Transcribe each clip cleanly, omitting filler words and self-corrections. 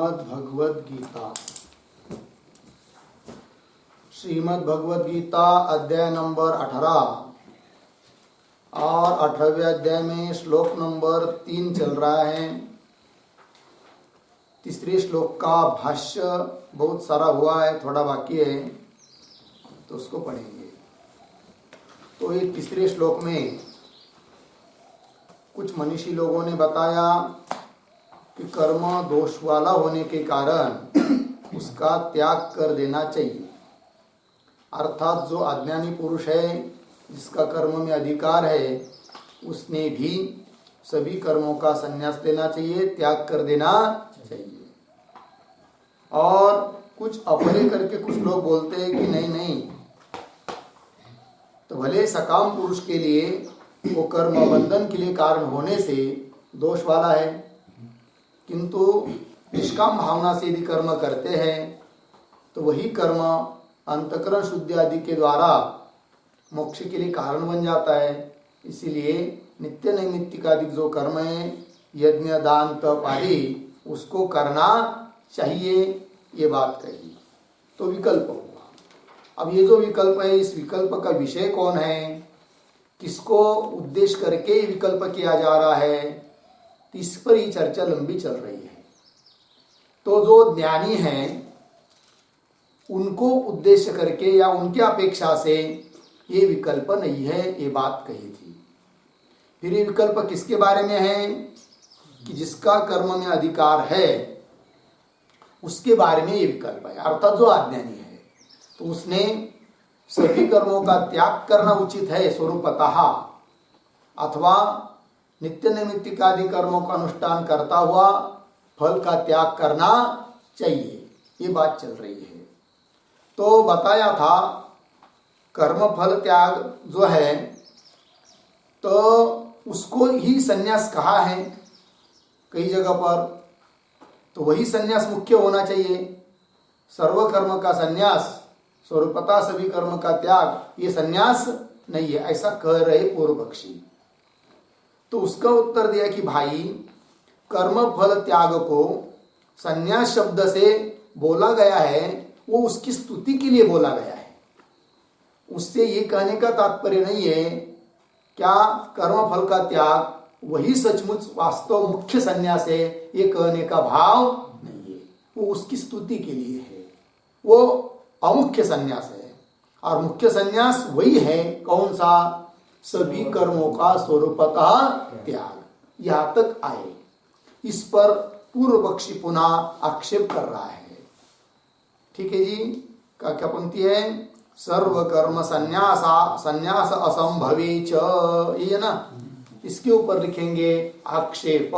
श्रीमद् भगवद गीता श्रीमद् भगवद गीता अध्याय नंबर 18 और 18वें अध्याय में श्लोक नंबर 3 चल रहा है। तीसरे श्लोक का भाष्य बहुत सारा हुआ है, थोड़ा बाकी है तो उसको पढ़ेंगे। तो ये तीसरे श्लोक में कुछ मनीषी लोगों ने बताया कि कर्म दोष वाला होने के कारण उसका त्याग कर देना चाहिए। अर्थात जो अज्ञानी पुरुष है, जिसका कर्म में अधिकार है, उसने भी सभी कर्मों का संन्यास लेना चाहिए, त्याग कर देना चाहिए। और कुछ अपरे करके कुछ लोग बोलते हैं कि नहीं नहीं, तो भले सकाम पुरुष के लिए वो कर्म बंधन के लिए कारण होने से दोष वाला है, किंतु निष्काम भावना से यदि कर्म करते हैं तो वही कर्म अंतःकरण शुद्धि आदि के द्वारा मोक्ष के लिए कारण बन जाता है। इसीलिए नित्य नैमित्तिकादि जो कर्म है, यज्ञ दान तप आदि, उसको करना चाहिए, ये बात कही। तो विकल्प हुआ। अब ये जो विकल्प है, इस विकल्प का विषय कौन है, किसको उद्देश्य करके विकल्प किया जा रहा है, इस पर ही चर्चा लंबी चल रही है। तो जो ज्ञानी हैं उनको उद्देश्य करके या उनकी अपेक्षा से ये विकल्प नहीं है, ये बात कही थी। फिर ये विकल्प किसके बारे में है कि जिसका कर्म में अधिकार है उसके बारे में ये विकल्प है। अर्थात जो अज्ञानी है तो उसने सभी कर्मों का त्याग करना उचित है स्वरूपतः, अथवा नित्य नैमित्तिकादि कर्मों का अनुष्ठान करता हुआ फल का त्याग करना चाहिए, ये बात चल रही है। तो बताया था कर्म फल त्याग जो है तो उसको ही संन्यास कहा है कई जगह पर, तो वही संन्यास मुख्य होना चाहिए। सर्व कर्म का संन्यास, स्वरूपतः सभी कर्म का त्याग, ये संन्यास नहीं है, ऐसा कह रहे पूर्व पक्षी। तो उसका उत्तर दिया कि भाई, कर्म फल त्याग को संन्यास शब्द से बोला गया है, वो उसकी स्तुति के लिए बोला गया है। उससे ये कहने का तात्पर्य नहीं है क्या कर्म फल का त्याग वही सचमुच वास्तव मुख्य संन्यास है, ये कहने का भाव नहीं है। वो उसकी स्तुति के लिए है, वो अमुख्य संन्यास है। और मुख्य संन्यास वही है, कौन सा, सभी कर्मों का स्वरूपतः त्याग। यहां तक आए, इस पर पूर्व पक्षी पुनः आक्षेप कर रहा है। ठीक है जी, क्या पंक्ति है, सर्व कर्म संन्यास असंभवे च, ये है ना, इसके ऊपर लिखेंगे आक्षेप।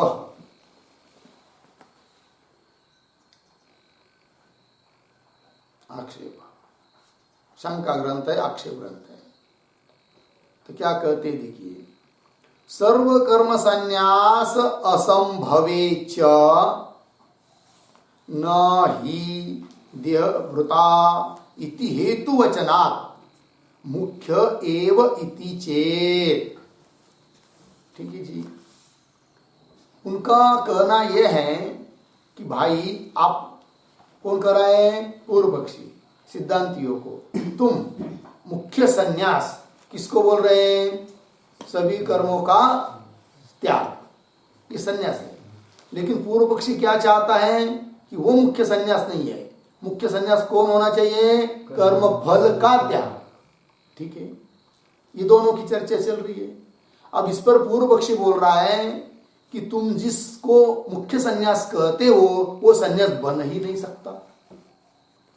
आक्षेप शंका ग्रंथ है, आक्षेप ग्रंथ है। तो क्या कहते देखिए, सर्व कर्म संन्यास असंभवे च न ही देहभृता इति हेतुवचनात् मुख्य एव इति चेत। ठीक है जी, उनका कहना यह है कि भाई, आप कौन कर रहे हैं, पूर्व पक्षी सिद्धांतियों को, तुम मुख्य संन्यास किसको बोल रहे हैं, सभी कर्मों का त्याग, ये संन्यास है। लेकिन पूर्व पक्षी क्या चाहता है कि वो मुख्य संन्यास नहीं है। मुख्य संन्यास कौन होना चाहिए, कर्म फल का त्याग। ठीक है, ये दोनों की चर्चा चल रही है। अब इस पर पूर्व पक्षी बोल रहा है कि तुम जिसको मुख्य संन्यास कहते हो वो संन्यास बन ही नहीं सकता।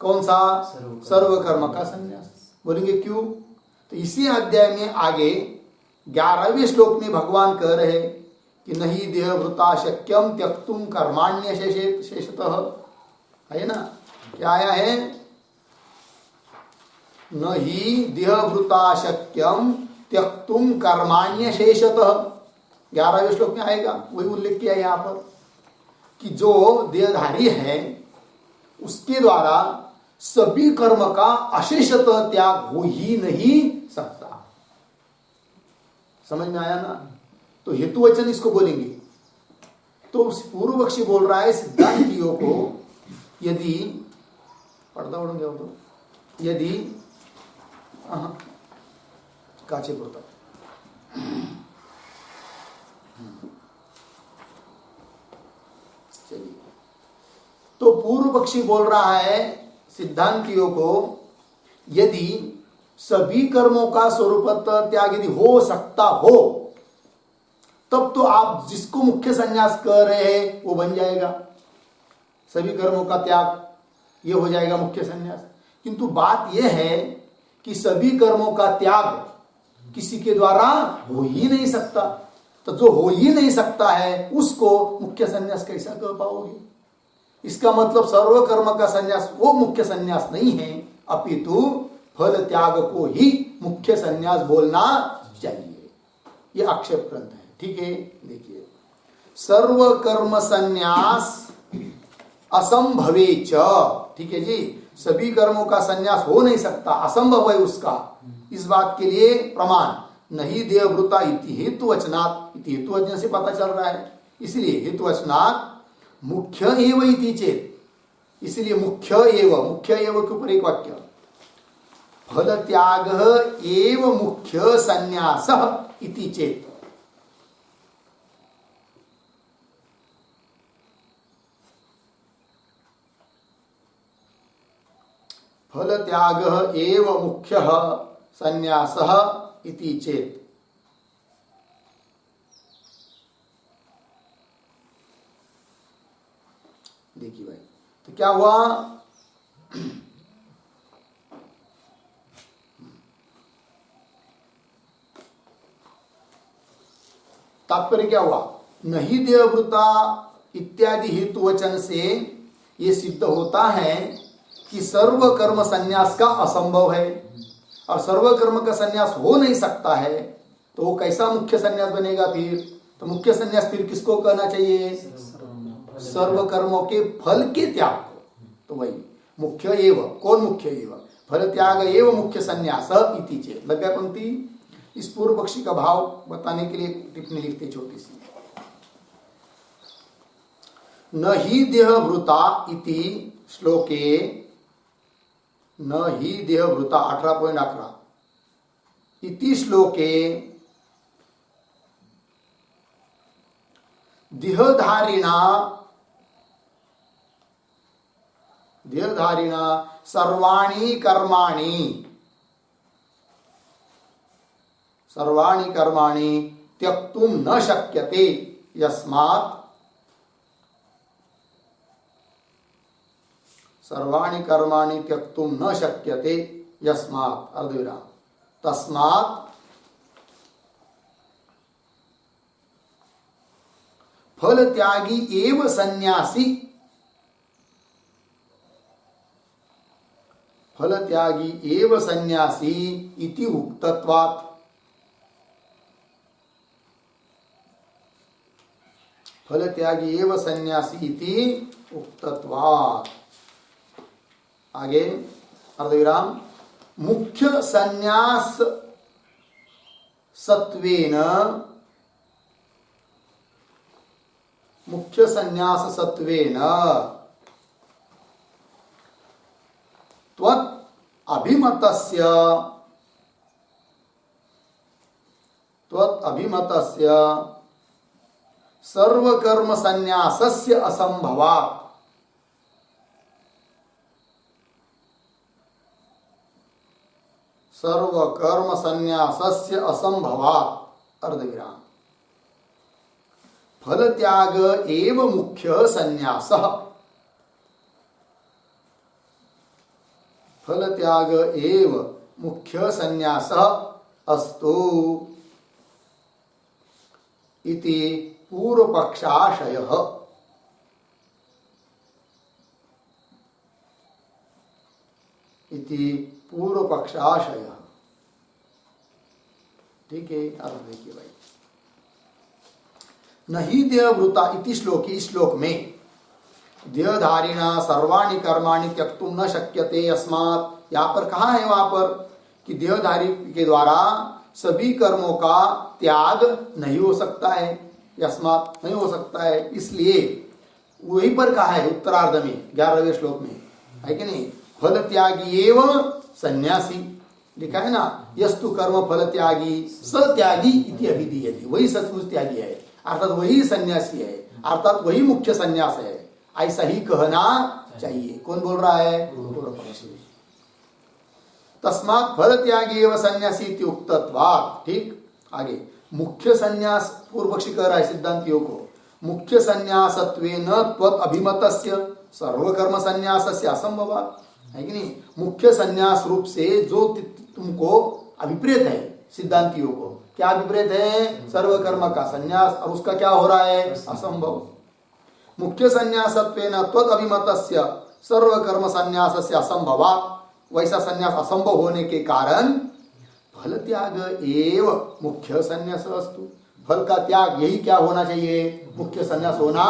कौन सा, सर्व कर्म का संन्यास। बोलेंगे क्यों, तो इसी अध्याय में आगे 11वें श्लोक में भगवान कह रहे कि नहीं देहभृता शक्यम त्यक्तुम कर्माण्य शेषतः, है ना, क्या आया है, न ही देहभृता शक्यम त्यक्तुम कर्माण्य शेषतः। 11वें श्लोक में आएगा, वही उल्लेख किया यहाँ पर कि जो देहधारी है उसके द्वारा सभी कर्म का अशेषतः त्याग हो ही नहीं सकता। समझ में आया ना, तो हेतु वचन इसको बोलेंगे। तो पूर्व पक्षी बोल रहा है सिद्धांतियों को यदि पडदा ओढून घ्या होतो, यदि काचे पुरता, चलिए। तो पूर्व पक्षी बोल रहा है सिद्धांतियों को, यदि सभी कर्मों का स्वरूपतः त्याग यदि हो सकता हो, तब तो आप जिसको मुख्य संन्यास कह रहे हैं वो बन जाएगा, सभी कर्मों का त्याग ये हो जाएगा मुख्य संन्यास। किंतु बात यह है कि सभी कर्मों का त्याग किसी के द्वारा हो ही नहीं सकता, तो जो हो ही नहीं सकता है उसको मुख्य संन्यास कैसा कह पाओगे? इसका मतलब सर्व कर्म का संन्यास वो मुख्य संन्यास नहीं है, अपितु फल त्याग को ही मुख्य संन्यास बोलना चाहिए। ये आक्षेप ग्रंथ है, ठीक है। देखिए, सर्व कर्म संन्यास असंभवे च, ठीक है जी, सभी कर्मों का संन्यास हो नहीं सकता, असंभव है उसका। इस बात के लिए प्रमाण नहीं देहभृता इति हेतुवचनात्, इति हेतुवचन से पता चल रहा है, इसलिए हेतुवचनात् मुख्य एव इति चेत, इसलिए मुख्य एव के ऊपर एक वाक्य, फल त्याग एव मुख्य संन्यासः इति चेत, फल त्याग एव मुख्य संन्यासः इति चेत। देखिए भाई, तो क्या हुआ? तात्पर्य क्या हुआ? नहीं देहभृता इत्यादि हेतु वचन से ये सिद्ध होता है कि सर्व कर्म संन्यास का असंभव है, और सर्व कर्म का संन्यास हो नहीं सकता है, तो वो कैसा मुख्य संन्यास बनेगा फिर? तो मुख्य संन्यास फिर किसको कहना चाहिए? सर्व कर्मों के फल के त्याग को। तो वही मुख्य एव, कौन मुख्य एव? फल त्याग एव मुख्य संन्यास इति चेत। लग गया पंक्ति? इस पूर्व पक्षी का भाव बताने के लिए टिप्पणी लिखते छोटी सी, न ही देहभृता इति श्लोके, न ही देहभृता 18.11 इति श्लोके देहधारिणा सर्वाणि कर्माणि त्यक्तुम न शक्यते यस्मात्, सर्वाणि कर्माणि त्यक्तुम न शक्यते यस्मात् अर्धविराम तस्मात् फल त्यागी एव सन्यासी, फल त्यागी एव सन्यासी इति उक्तत्वात्, फल त्यागी एव सन्यासी इति उक्तत्वात्। आगे अर्धविराम, मुख्य संन्यास सत्वेन, मुख्य संन्यास सत्वेन त्वत् अभिमतस्य सर्वकर्म संन्यासस्य असंभवात्, सर्वकर्म संन्यासस्य असंभवात् अर्धविराम फल त्याग एव मुख्य संन्यासः, फल त्याग एव मुख्य संन्यासः अस्तु इति पूर्वपक्षाशयः, इति पूर्वपक्षाशयः। ठीक है, अब देखिए भाई, नहीं देहभृता इति श्लोक, इस श्लोक में देहधारिणा सर्वाणि कर्माणि त्यक्तुम न शक्यते यस्मात्, यहाँ पर कहा है वहां पर कि देहधारी के द्वारा सभी कर्मों का त्याग नहीं हो सकता है, यस्मात् नहीं हो सकता है, इसलिए वहीं पर कहा है उत्तरार्ध में 11वें श्लोक में, है कि नहीं? फल त्यागी एवं सन्यासी लिखा है ना, यस्तु कर्म फल त्यागी स त्यागी इति अभिधीयते, वही सचमुच त्यागी है, अर्थात वही सन्यासी है, अर्थात वही मुख्य सन्यास है, ऐसा ही कहना चाहिए। कौन बोल रहा है? पूर्व पक्षी। तस्मात् फल त्यागी एवं सन्यासी इति उक्तत्वात्। ठीक, आगे मुख्य सन्यास, पूर्व पक्षी कह रहा है सिद्धांतियों को, मुख्य सन्यासत्वेन त्वत् अभिमतस्य सर्वकर्म सन्यासस्य असंभवात्, है कि नहीं? मुख्य सन्यास रूप से जो तुमको अभिप्रेत है सिद्धांतियों को, क्या अभिप्रेत है? सर्वकर्म का सन्यास, और उसका क्या हो रहा है? असंभव। मुख्य सन्यासत्वेन त्वत् अभिमतस्य सर्वकर्म सन्यासस्य असंभवात्, वैसा सन्यास असंभव होने के कारण फल त्याग एव मुख्य सन्यास अस्तु, फल का त्याग यही क्या होना चाहिए? मुख्य सन्यास होना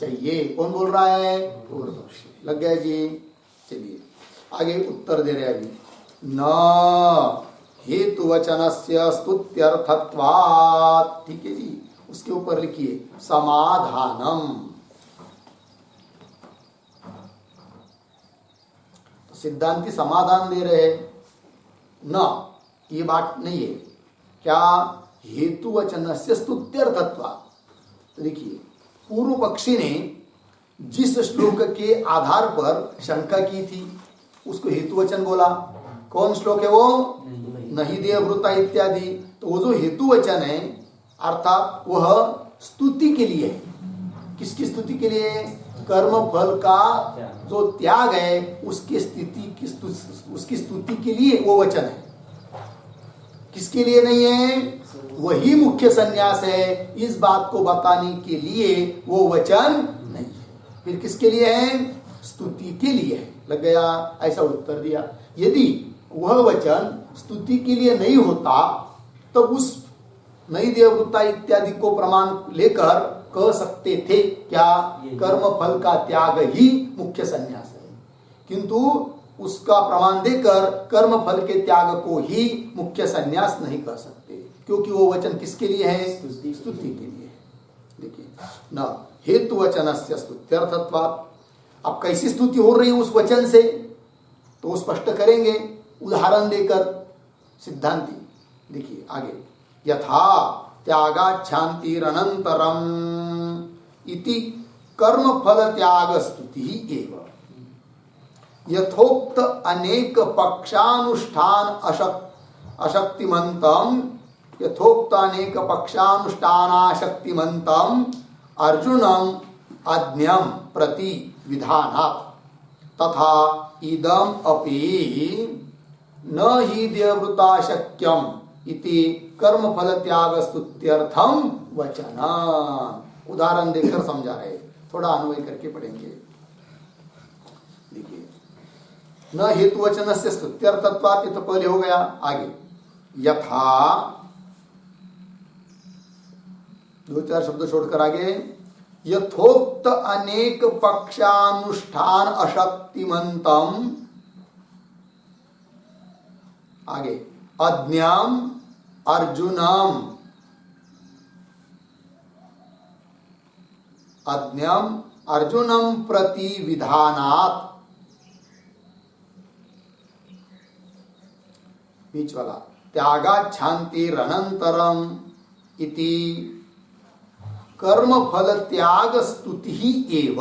चाहिए। कौन बोल रहा है? पूर्व पक्षी। लग गया जी? चलिए आगे उत्तर दे रहे अभी। न हेतुवचनस्य स्तुत्यर्थत्वात्, ठीक है जी, उसके ऊपर लिखिए समाधानम। तो सिद्धांती समाधान दे रहे न, ये बात नहीं है क्या? हेतुवचनस्य स्तुत्यर्थत्वात्। तो देखिए पूर्व पक्षी ने जिस श्लोक के आधार पर शंका की थी उसको हेतुवचन बोला। कौन श्लोक है वो? नहीं देववृता इत्यादि। तो वो जो हेतुवचन है अर्थात वह स्तुति के लिए है। किसकी स्तुति के लिए? कर्म फल का जो त्याग है उसकी स्तुति के लिए वो वचन है। किसके लिए नहीं है? वही मुख्य सन्यास है, इस बात को बताने के लिए वो वचन नहीं है। फिर किसके लिए है? स्तुति के लिए है। लग गया? ऐसा उत्तर दिया। यदि वह वचन स्तुति के लिए नहीं होता तो उस नई देववृत्ता इत्यादि को प्रमाण लेकर कह सकते थे क्या? कर्म फल का त्याग ही मुख्य सन्यास है, किंतु उसका प्रमाण देकर कर्म फल के त्याग को ही मुख्य सन्यास नहीं कर सकते, क्योंकि वो वचन किसके लिए है? स्तुति के लिए है। देखिए न हेतु वचनस्य स्तुत्यर्थत्वात्। अब कैसी स्तुति हो रही है उस वचन से, तो स्पष्ट करेंगे उदाहरण देकर सिद्धांती। देखिए आगे, यथा त्यागाच्छान्तिरनन्तरम् इति कर्म फल त्याग स्तुति एव यथोक्त अनेक पक्षानुष्ठान अशक्तिमंतम यथोक्त अनेक पक्षानुष्ठानाशक्तिमंतम अर्जुनम अज्ञम प्रति विधानात् तथा इदम अपि न हि देववृता शक्यम इति कर्म फल त्याग स्तुत्यर्थम वचना। उदाहरण देकर समझा रहे, थोड़ा अन्वय करके पढ़ेंगे। देखिए न हेतु वचन से स्तुत्यर्थत्वात्, तो पहले हो गया। आगे यथा, दो चार शब्द छोड़कर आगे, यथोक्त अनेक पक्षानुष्ठान अशक्तिमंतम, आगे अज्ञाम अर्जुनम प्रति विधानात्, बीच वाला त्यागाच्छान्तिरनन्तरम् इति कर्म फल त्याग स्तुति ही एव,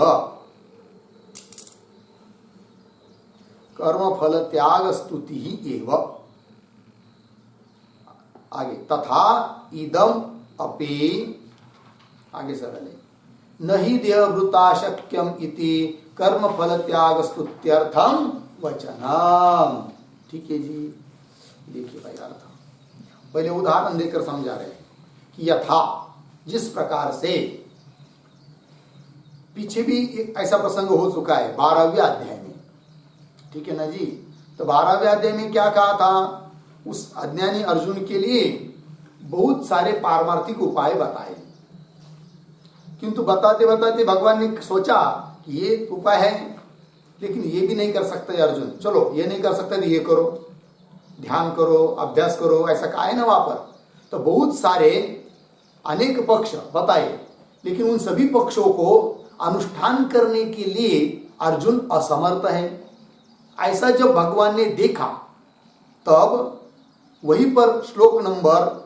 कर्म फल त्याग स्तुति ही एव। आगे तथा इदम अपि, आगे सरल है, नहीं देहवृता शक्यम इति कर्म फल त्याग स्तुत्यर्थम वचनम। ठीक है जी। देखिए भाई अर्थ पहले उदाहरण देकर समझा रहे हैं कि यथा, जिस प्रकार से, पीछे भी एक ऐसा प्रसंग हो चुका है 12वें अध्याय में, ठीक है ना जी। तो 12वें अध्याय में क्या कहा था? उस अज्ञानी अर्जुन के लिए बहुत सारे पारमार्थिक उपाय बताए, किंतु बताते बताते भगवान ने सोचा कि ये उपाय है लेकिन ये भी नहीं कर सकते अर्जुन, चलो ये नहीं कर सकते तो ये करो, ध्यान करो, अभ्यास करो, ऐसा कहा है ना वहां पर। तो बहुत सारे अनेक पक्ष बताए, लेकिन उन सभी पक्षों को अनुष्ठान करने के लिए अर्जुन असमर्थ है। ऐसा जब भगवान ने देखा तब वहीं पर श्लोक नंबर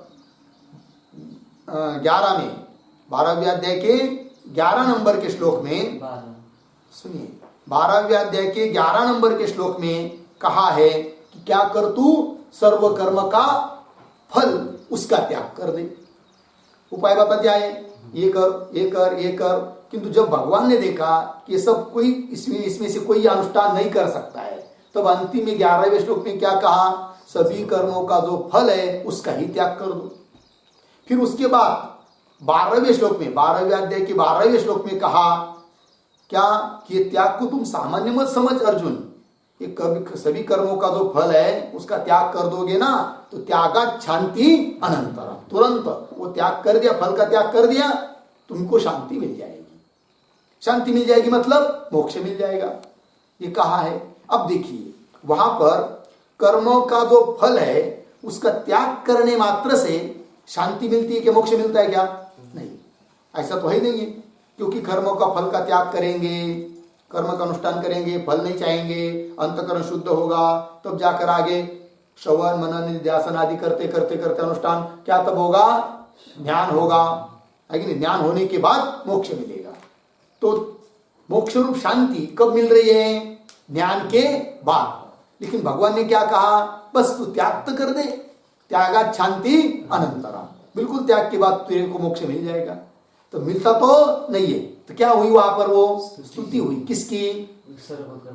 11 में, 12वें अध्याय के 11 नंबर के श्लोक में, सुनिए, 12वें अध्याय के 11 नंबर के श्लोक में कहा है कि क्या कर तू, सर्व कर्म का फल उसका त्याग कर दे। उपाय बता दिया है, ये कर ये कर ये कर। किंतु जब भगवान ने देखा कि सब कोई इसमें से कोई अनुष्ठान नहीं कर सकता है, तब अंतिम में 11वें श्लोक में क्या कहा, सभी कर्मों का जो फल है उसका ही त्याग कर दो। फिर उसके बाद 12वें श्लोक में, 12वें अध्याय के 12वें श्लोक में कहा क्या कि ये त्याग को तुम सामान्य मत समझ अर्जुन, ये सभी कर्मों का जो फल है उसका त्याग कर दोगे ना तो त्यागात शांति अनंतरम, तुरंत वो त्याग कर दिया, फल का त्याग कर दिया, तुमको शांति मिल जाएगी। शांति मिल जाएगी मतलब मोक्ष मिल जाएगा, ये कहा है। अब देखिए वहां पर कर्मों का जो फल है उसका त्याग करने मात्र से शांति मिलती है कि मोक्ष मिलता है क्या? नहीं, ऐसा तो है नहीं है, क्योंकि कर्मों का फल का त्याग करेंगे, कर्म का अनुष्ठान करेंगे, फल नहीं चाहेंगे, अंतकरण शुद्ध होगा, तब जाकर आगे श्रवण मनन निध्यासन आदि करते करते करते अनुष्ठान क्या तब होगा, ज्ञान होगा, है कि नहीं? ज्ञान होने के बाद मोक्ष मिलेगा। तो मोक्ष रूप शांति कब मिल रही है? ज्ञान के बाद। लेकिन भगवान ने क्या कहा, बस तू त्याग तो कर दे, त्यागात शांति अनंतरम, बिल्कुल त्याग के बाद तेरे को मोक्ष मिल जाएगा। तो मिलता तो नहीं है, तो क्या हुई वहां पर, वो स्तुति हुई, किसकी?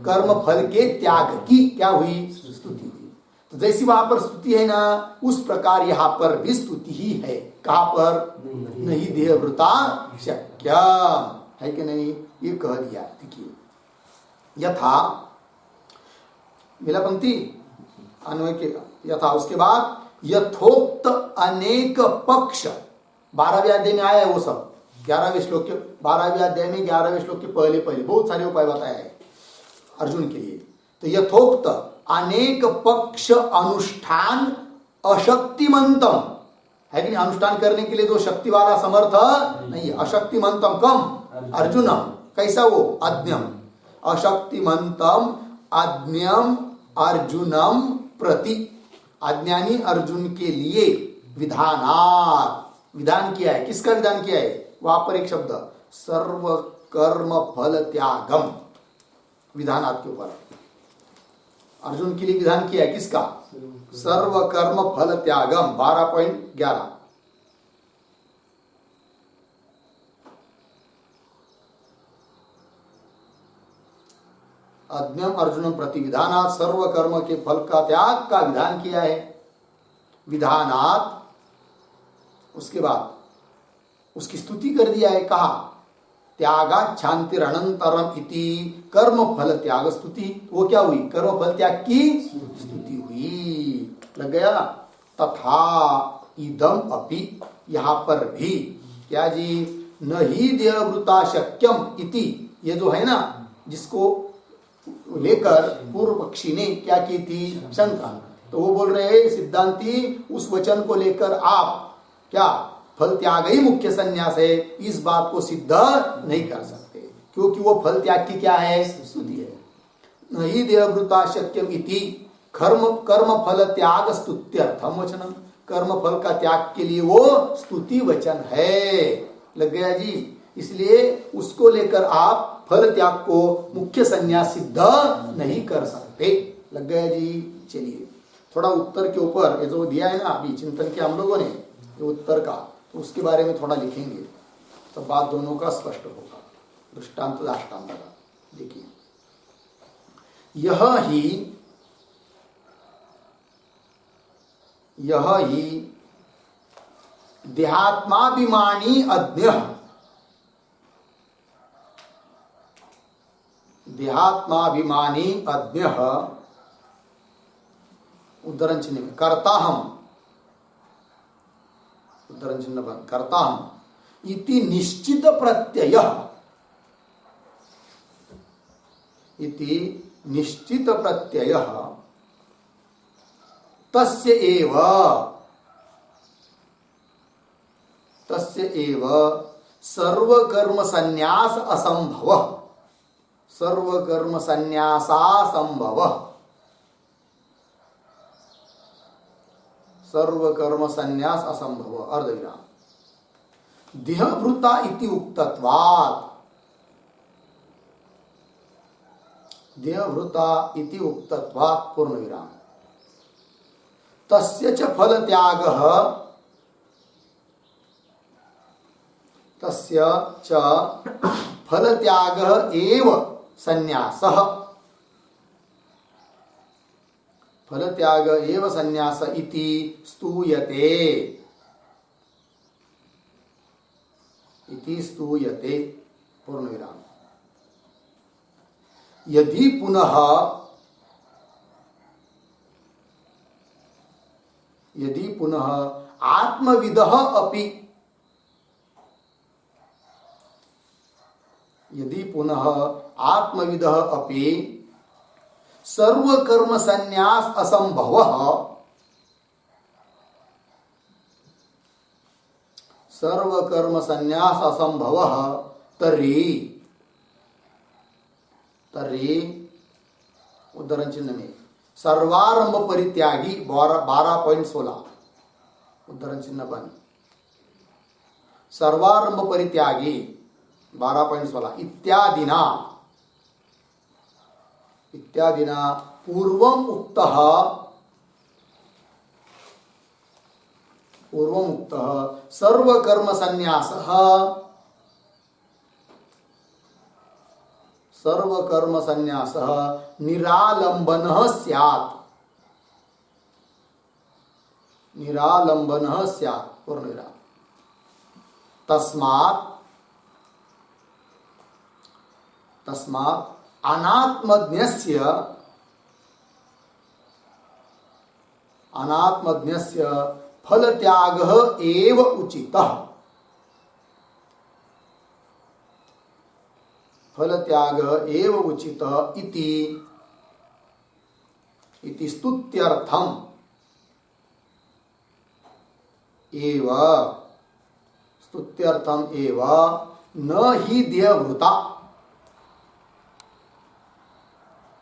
कर्म फल के त्याग की क्या हुई? स्तुति हुई। तो जैसी वहां पर स्तुति है ना, उस प्रकार यहाँ पर भी स्तुति ही है। कहां पर? नहीं देहवृता शक्य, है कि नहीं? ये कह दिया। देखिए यथा, मिला पंक्ति अन्वय के यथा, उसके बाद यथोक्त अनेक पक्ष, 12वें अध्याय में आया है वो सब, 11वें श्लोक के 12वें अध्याय में 11वें श्लोक के पहले पहले बहुत सारे उपाय बताया है अर्जुन के लिए। तो यथोक्त अनेक पक्ष अनुष्ठान अशक्तिमंतम, है कि नहीं? अनुष्ठान करने के लिए जो शक्ति वाला समर्थ नहीं, अशक्तिमंतम कम अर्जुनम, कैसा वो? अज्ञम, अशक्तिमंतम अज्ञम अर्जुनम प्रति, अज्ञानी अर्जुन के लिए विधानात्, विधान किया है। किसका विधान किया है? वहां पर एक शब्द सर्व कर्म फल त्यागम, विधानात् के ऊपर अर्जुन के लिए विधान किया है। किसका? सर्व कर्म फल त्यागम, 12.11। अज्ञम अर्जुन प्रति विधानात्, सर्व कर्म के फल का त्याग का विधान किया है। विधानात्, उसके बाद उसकी स्तुति कर दिया है। कहा त्यागात् शांतिरनंतरम इति कर्म फल त्याग स्तुति। वो क्या हुई? कर्म फल त्याग की स्तुति हुई। लग गया? तथा इदम अपि, यहां पर भी क्या जी, नहीं देहवृता शक्यम इति, ये जो है ना, जिसको लेकर पूर्व पक्षी ने क्या की थी? शंका। तो वो बोल रहे हैं सिद्धांती, उस वचन को लेकर आप क्या फल त्याग ही मुख्य संन्यास है, इस बात को सिद्ध नहीं कर सकते, क्योंकि वो फल त्याग की क्या है? स्तुति है। नहीं देहवृता शक्यम इति कर्म फल त्याग स्तुत्यर्थम वचनम, कर्म फल का त्याग के लिए वो स्तुति वचन है। लग गया जी? इसलिए उसको लेकर आप फल त्याग को मुख्य संन्यास सिद्ध नहीं कर सकते। लग गया जी? चलिए थोड़ा उत्तर के ऊपर ये जो दिया है ना अभी चिंतन किया हम लोगों ने, ये उत्तर का, तो उसके बारे में थोड़ा लिखेंगे, तो बात दोनों का स्पष्ट होगा, दृष्टांत दाष्टांत का। देखिए यह ही देहात्माभिमानी अज्ञ, देहात्माभिमानी अज्ञ, उद्धरण चिन्ह में करता हम, उद्धरण चिन्ह बंद, करता हम इति निश्चित प्रत्यय, इति निश्चित प्रत्यय तस्य एव सर्व कर्म संन्यास असंभव, सर्व कर्म संन्यासासंभव, सर्व कर्म संन्यास असंभव अर्धविराम। देहभृता इति उक्तत्वात्, देहभृता इति उक्तत्वात् पूर्णविराम। तस्य च फलत्यागः, तस्य च फलत्यागः एव संन्यासः, फलत्याग एव संन्यास इति स्तूयते, इति स्तूयते पूर्णविराम। यदि पुनः, यदि पुनः आत्मविदः अपि, यदि पुनः आत्मविदः अपि सर्वकर्म संन्यास असंभवः, सर्वकर्म संन्यास असंभवः तर्हि, तर्हि उद्धरण चिन्ह में सर्वारंभ परित्यागी 12.16 उद्धरण चिन्ह बंद। सर्वारंभ परित्यागी 12.16 इत्यादिना, इत्यादिना पूर्वम उक्तः, पूर्वम उक्तः सर्वकर्म संन्यासः, सर्वकर्म संन्यासः निरालंबनः स्यात्, निरालंबनः स्यात् पूर्णविराम। तस्मात्, तस्मात् अनात्मज्ञस्य, अनात्मज्ञस्य फलत्यागः एव उचितः, फलत्यागः एव उचितः इति, इति स्तुत्यर्थम् एव, स्तुत्यर्थम् एव न हि देहभृता,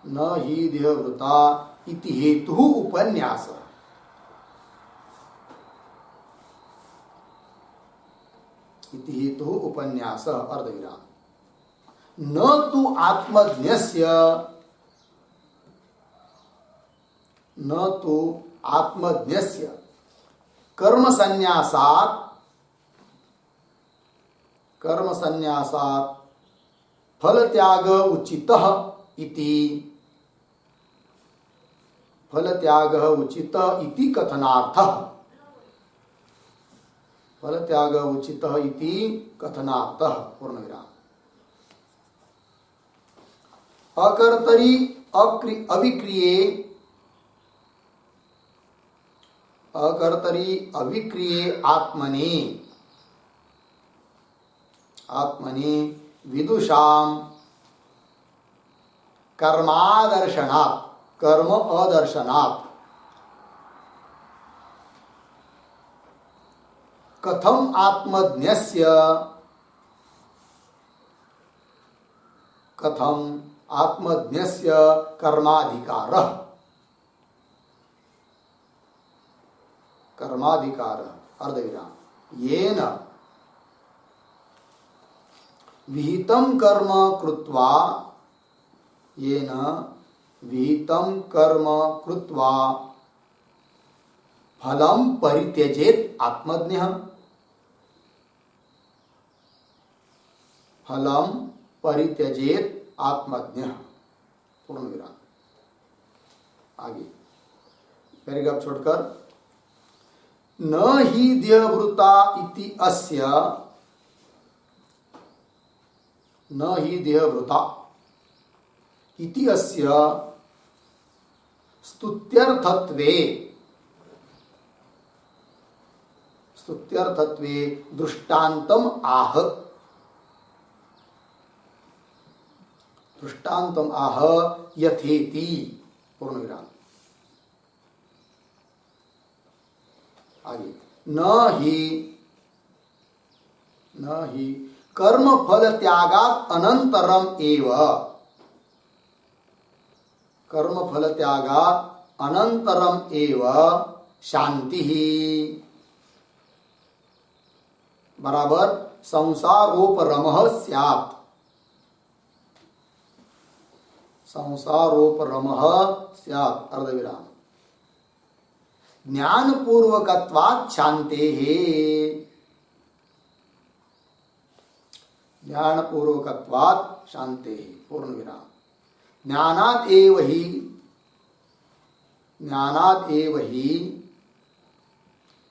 न हि देहभृता इति हेतुः उपन्यासः, इति हेतुः उपन्यासः अर्धविराम। न तु आत्मज्ञस्य, न तु आत्मज्ञस्य कर्म संन्यासात्, कर्म संन्यासात् फलत्याग उचितः इति, फलत्यागः उचितः इति कथनार्थः, फलत्यागः उचितः इति कथनार्थः पूर्णविराम। अकर्तरि अविक्रिये, अकर्तरि अविक्रिये आत्मनि, आत्मनि विदुषाम कर्मादर्शनात्, कर्म अदर्शनात् कथम आत्मज्ञस्य, कथम आत्मज्ञस्य कर्माधिकारः, कर्माधिकारः अर्धविराम। येन विहितं कर्म कृत्वा, येन विहितं कर्म कृत्वा फलं परित्यजेत आत्मज्ञः, फलं परित्यजेत आत्मज्ञः पूर्णविराम। आगे पैराग्राफ छोड़कर न हि देहभृता इति अस्य, न हि देहभृता इति अस्य स्तुत्यर्थत्वे, स्तुत्यर्थत्वे दृष्टान्तम आह, दृष्टान्तम आह यथेति पूर्णविराम। आगे न हि कर्म फल त्यागात अनंतरम एव, कर्म फल त्यागात अनंतरम एव शांति बराबर संसारोपरमः स्यात्, संसारोपरमः स्यात् अर्धविराम। ज्ञान पूर्वकत्वात् शान्तेः, ज्ञान पूर्वकत्वात् शान्तेः पूर्ण विराम। ज्ञानात् एव हि, ज्ञानात् एव हि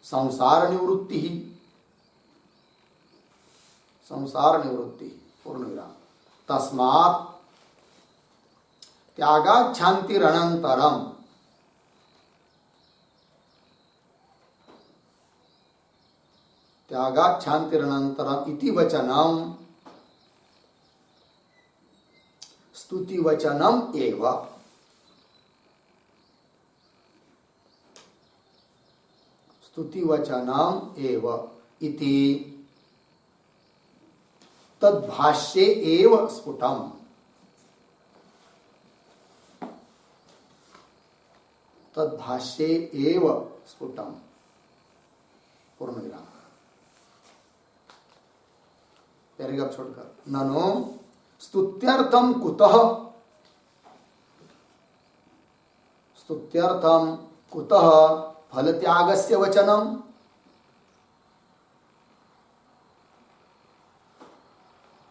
संसार निवृत्ति, संसार निवृत्ति पूर्ण विराम। तस्मात् त्यागात् शान्तिरनन्तरम्, त्यागात् शान्तिरनन्तरम् इति वचनम् स्तुति वचनम एव, स्तुति वचनम एव इति तद्भाष्ये एव स्फुटम्, तद्भाष्ये एव स्फुटम् पूर्ण विराम। पैराग्राफ छोड़कर ननो स्तुत्यर्थम कुतः, स्तुत्यर्थम कुतः फल त्यागस्य वचनम,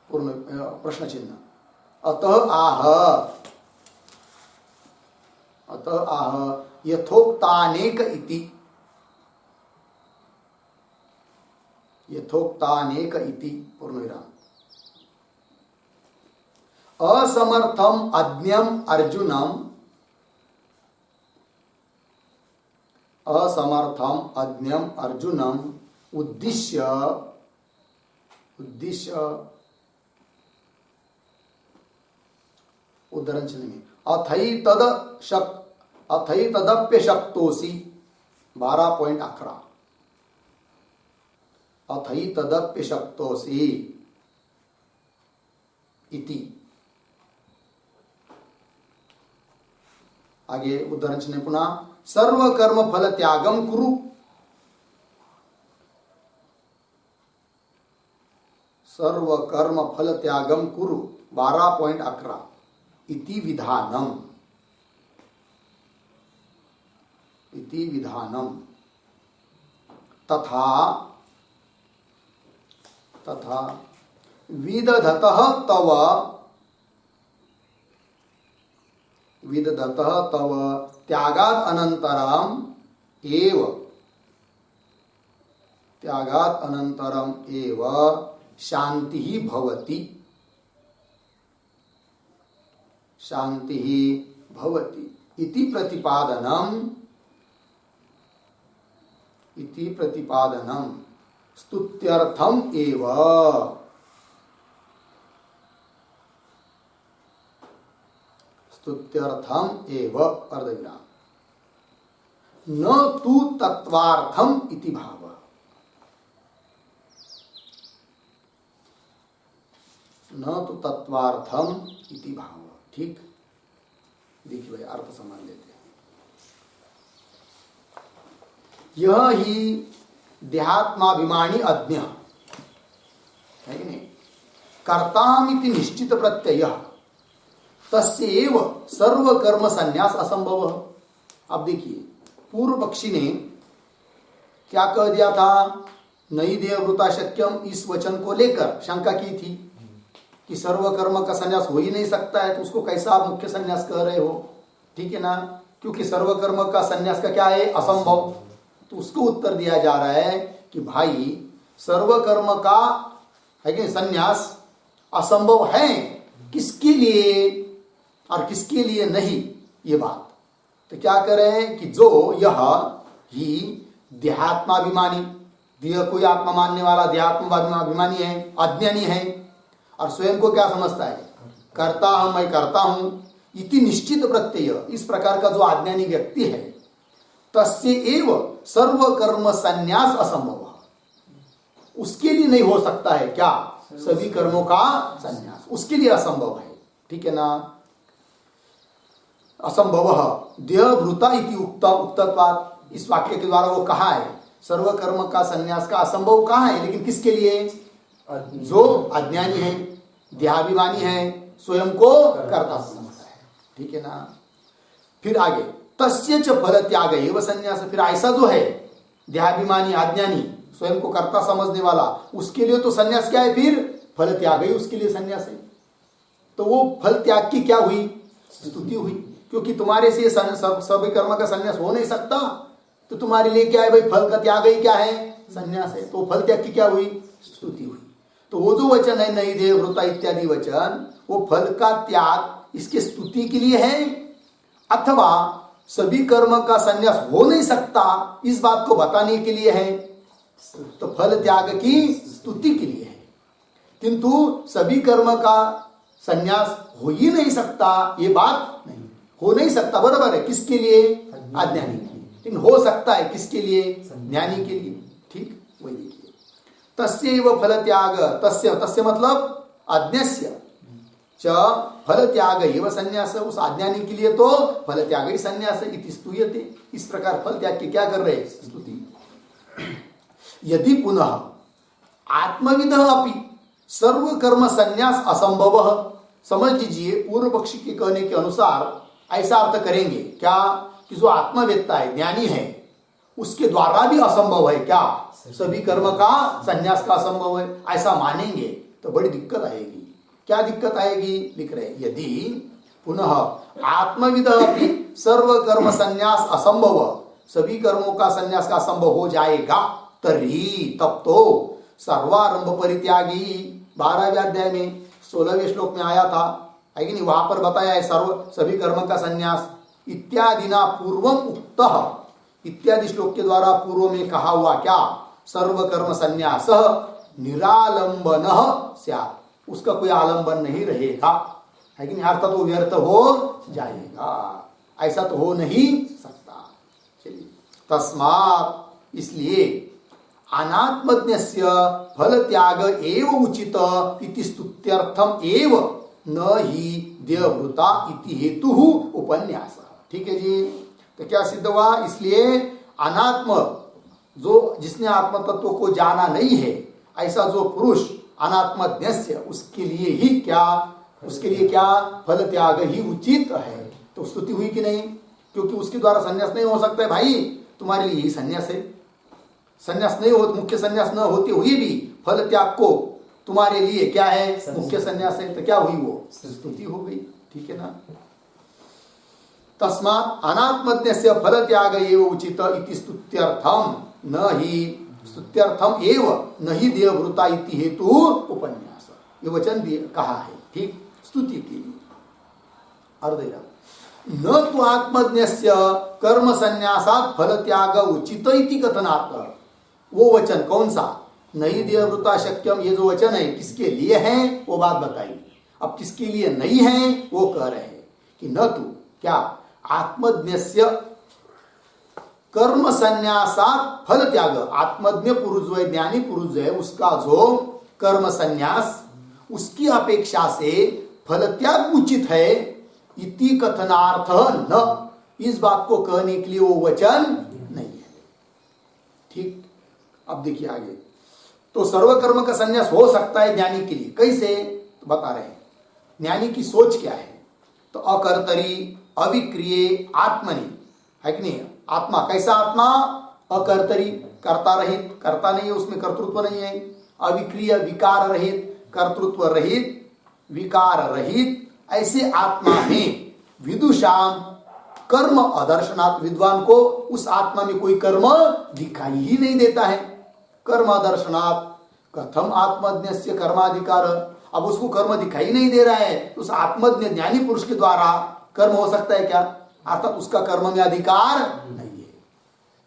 पूर्ण प्रश्न चिन्ह। अतः आह, अतः आह यथोक्तानेक इति, यथोक्तानेक इति पूर्ण विराम। असमर्थम अज्ञम अर्जुनम, असमर्थम अज्ञम अर्जुनम उद्दिश्य, उद्दिश्य उद्धरण चिन्ह में अथैतदप्य शक्तोसी 12.11, अथैतदप्य शक्तोसी इति। आगे उद्धरण चिन्ह पुनः सर्व कर्म फल त्यागम कुरु, सर्व कर्म फल त्यागम कुरु 12.11 इति विधानम, इति विधानम। तथा तथा विदधतः तव, विदधतः तव त्यागात् अनन्तरम एव, त्यागात् अनन्तरम एव शांति भवति, शांति भवति इति प्रतिपादनम, इति प्रतिपादनम स्तुत्यर्थम एव, स्तुत्यर्थम एव अर्धविराम। न तु तत्वार्थम इति भाव, न तो तत्वार्थम इति भाव। ठीक, देखिए भाई अर्थ समझ लेते हैं। यह ही देहात्माभिमानी अज्ञ है कि नहीं, कर्तामिति निश्चित प्रत्यय तस्यैव सर्व कर्म संन्यास असंभव। अब देखिए पूर्व पक्षी ने क्या कह दिया था, नई देहवृता शक्यम, इस वचन को लेकर शंका की थी कि सर्व कर्म का संन्यास हो ही नहीं सकता है, तो उसको कैसा आप मुख्य संन्यास कह रहे हो, ठीक है ना, क्योंकि सर्व कर्म का संन्यास का क्या है, असंभव। तो उसको उत्तर दिया जा रहा है कि भाई सर्व कर्म का है कि संन्यास असंभव है, किसके लिए और किसके लिए नहीं, ये बात। तो क्या कर रहे हैं कि जो यह ही देहात्माभिमानी, देह कोई आत्मा मानने वाला देहात्माभिमानी है, अज्ञानी है, और स्वयं को क्या समझता है, करता हूं, मैं करता हूं, इति निश्चित प्रत्यय, इस प्रकार का जो अज्ञानी व्यक्ति है, तस्य एव सर्व कर्म संन्यास असंभव, उसके लिए नहीं हो सकता है क्या, सभी कर्मों का संन्यास, उसके लिए असंभव है। ठीक है ना। असंभव देहभृता इति उक्तत्वात्, इस वाक्य के द्वारा वो कहा है सर्व कर्म का संन्यास का असंभव कहा है, लेकिन किसके लिए? जो अज्ञानी है, देहाभिमानी है, स्वयं को कर्ता समझता है। ठीक है ना। फिर आगे तस्य च फल त्याग एव संन्यास, फिर ऐसा जो है देहाभिमानी अज्ञानी स्वयं को कर्ता समझने वाला, उसके लिए तो संन्यास क्या है? फिर फल त्याग ही उसके लिए संन्यास है। तो वो फल त्याग की क्या हुई? स्तुति हुई, क्योंकि तुम्हारे से सभी कर्म का संन्यास हो नहीं सकता, तो तुम्हारे लिए क्या है भाई? फल का त्याग ही क्या है? संन्यास है। तो फल त्याग की क्या हुई? स्तुति हुई। तो वो जो वचन है नहीं देह वृता इत्यादि वचन, वो फल का त्याग इसके स्तुति के लिए है, अथवा सभी कर्म का संन्यास हो नहीं सकता इस बात को बताने के लिए है। तो फल त्याग की स्तुति के लिए है, किंतु सभी कर्म का संन्यास हो ही नहीं सकता ये बात नहीं। हो नहीं सकता बराबर है, किसके लिए? अज्ञानी के लिए। लेकिन हो सकता है किसके लिए? ज्ञानी के लिए। ठीक, वही देखिए तस्यैव फल त्याग, तस्य मतलब अज्ञस्य च फल त्याग एव संन्यास, उस अज्ञानी के लिए तो फल त्याग ही संन्यास है। इति स्तूयते, इस प्रकार फल त्याग की क्या कर रहे हैं? स्तुति। यदि पुनः आत्मविद अपि सर्व कर्म संन्यास असंभव, समझ लीजिए पूर्व पक्षी के कहने के अनुसार ऐसा अर्थ करेंगे क्या कि जो आत्मवेत्ता है, ज्ञानी है, उसके द्वारा भी असंभव है क्या? सभी कर्म का संन्यास का असंभव है, ऐसा मानेंगे तो बड़ी दिक्कत आएगी। क्या दिक्कत आएगी? लिख रहे यदि पुनः आत्मविद अपि सर्व कर्म संन्यास असंभव, सभी कर्मों का संन्यास का असंभव हो जाएगा, तर्हि तब तो सर्वारंभ परित्यागी 12वें अध्याय में 16वें श्लोक में आया था, है कि नहीं? वहां पर बताया है सभी कर्म का संन्यास इत्यादि ना पूर्वम उक्त, इत्यादि श्लोक के द्वारा पूर्व में कहा हुआ क्या? सर्व कर्म संन्यास निरालंबन स्यात्, उसका कोई आलंबन नहीं रहेगा, है कि नहीं? अर्थात वो व्यर्थ हो जाएगा, ऐसा तो हो नहीं सकता। चलिए तस्मात्, इसलिए अनात्मज्ञस्य फल त्याग एव उचित इति स्तुत्यर्थम एव न ही देहभृता इति हेतु उपन्यास। ठीक है जी। तो क्या सिद्ध हुआ? इसलिए अनात्म, जो जिसने आत्म तत्व को जाना नहीं है, ऐसा जो पुरुष अनात्मज्ञस्य, उसके लिए ही क्या? उसके लिए क्या? फल त्याग ही उचित है। तो स्तुति हुई कि नहीं? क्योंकि उसके द्वारा संन्यास नहीं हो सकता है भाई, तुम्हारे लिए यही संन्यास है। संन्यास नहीं हो, मुख्य संन्यास न होते हुए भी फल त्याग को तुम्हारे लिए क्या है? मुख्य संन्यास है। तो क्या हुई? वो स्तुति हो गई। ठीक है ना। तस्मात् अनात्मज्ञस्य फल त्याग एव उचित इति स्तुत्यर्थम न ही, स्तुत्यर्थम एव न ही देहभृता इति हेतु उपन्यास, ये वचन कहा है। ठीक, स्तुति के लिए। अर्धेरा न तो आत्मज्ञस्य कर्म संन्यासात् फल त्याग उचित इति कथनार्थ, वो वचन कौन सा? नहीं देहभृता शक्यम, ये जो वचन है किसके लिए है वो बात बताई। अब किसके लिए नहीं है वो कह रहे हैं कि न तो क्या आत्मज्ञस्य कर्म संन्यासात् फल त्याग, आत्मज्ञ पुरुष जो है, ज्ञानी पुरुष जो है, उसका जो कर्म संन्यास उसकी अपेक्षा से फल त्याग उचित है, इति कथनार्थ न, इस बात को कहने के लिए वो वचन नहीं है। ठीक, अब देखिए आगे। तो सर्वकर्म का संन्यास हो सकता है ज्ञानी के लिए, कैसे? तो बता रहे हैं ज्ञानी की सोच क्या है। तो अकर्तरी अविक्रिय आत्मनि, है कि नहीं? आत्मा कैसा? आत्मा अकर्तरी, कर्ता रहित, कर्ता नहीं है, उसमें कर्तृत्व नहीं है। अविक्रिय विकार रहित, कर्तृत्व रहित, विकार रहित, ऐसे आत्मा में विदुषाम कर्म अदर्शनात्, विद्वान को उस आत्मा में कोई कर्म दिखाई ही नहीं देता है। कर्म दर्शनात् कथम आत्मज्ञस्य कर्माधिकार, अब उसको कर्म दिखाई नहीं दे रहा है, तो उस आत्मज्ञ ज्ञानी पुरुष के द्वारा कर्म हो सकता है क्या? अर्थात उसका कर्म में अधिकार नहीं है।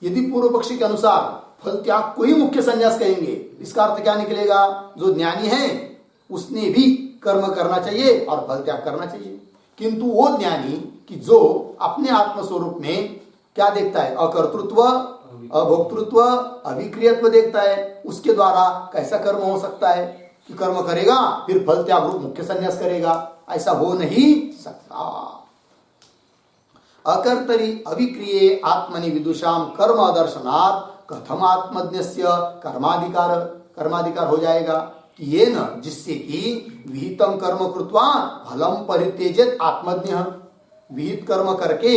यदि पूर्व पक्षी के अनुसार फल त्याग को ही मुख्य संन्यास कहेंगे, इसका अर्थ क्या निकलेगा? जो ज्ञानी है उसने भी कर्म करना चाहिए और फल त्याग करना चाहिए, किंतु वो ज्ञानी कि जो अपने आत्मस्वरूप में क्या देखता है? अकर्तृत्व, अभोक्तृत्व, अविक्रियत्व देखता है, उसके द्वारा कैसा कर्म हो सकता है? कि कर्म करेगा फिर फल त्याग रूप मुख्य संन्यास करेगा, ऐसा हो नहीं सकता। अकर्तरि अविक्रिये आत्मनि विदुषाम कर्म दर्शनात् कथम आत्मज्ञस्य कर्माधिकार हो जाएगा कि ये न, जिससे कि विहितम कर्म कृत्वा फलम परित्यजेत आत्मज्ञ, विहित कर्म करके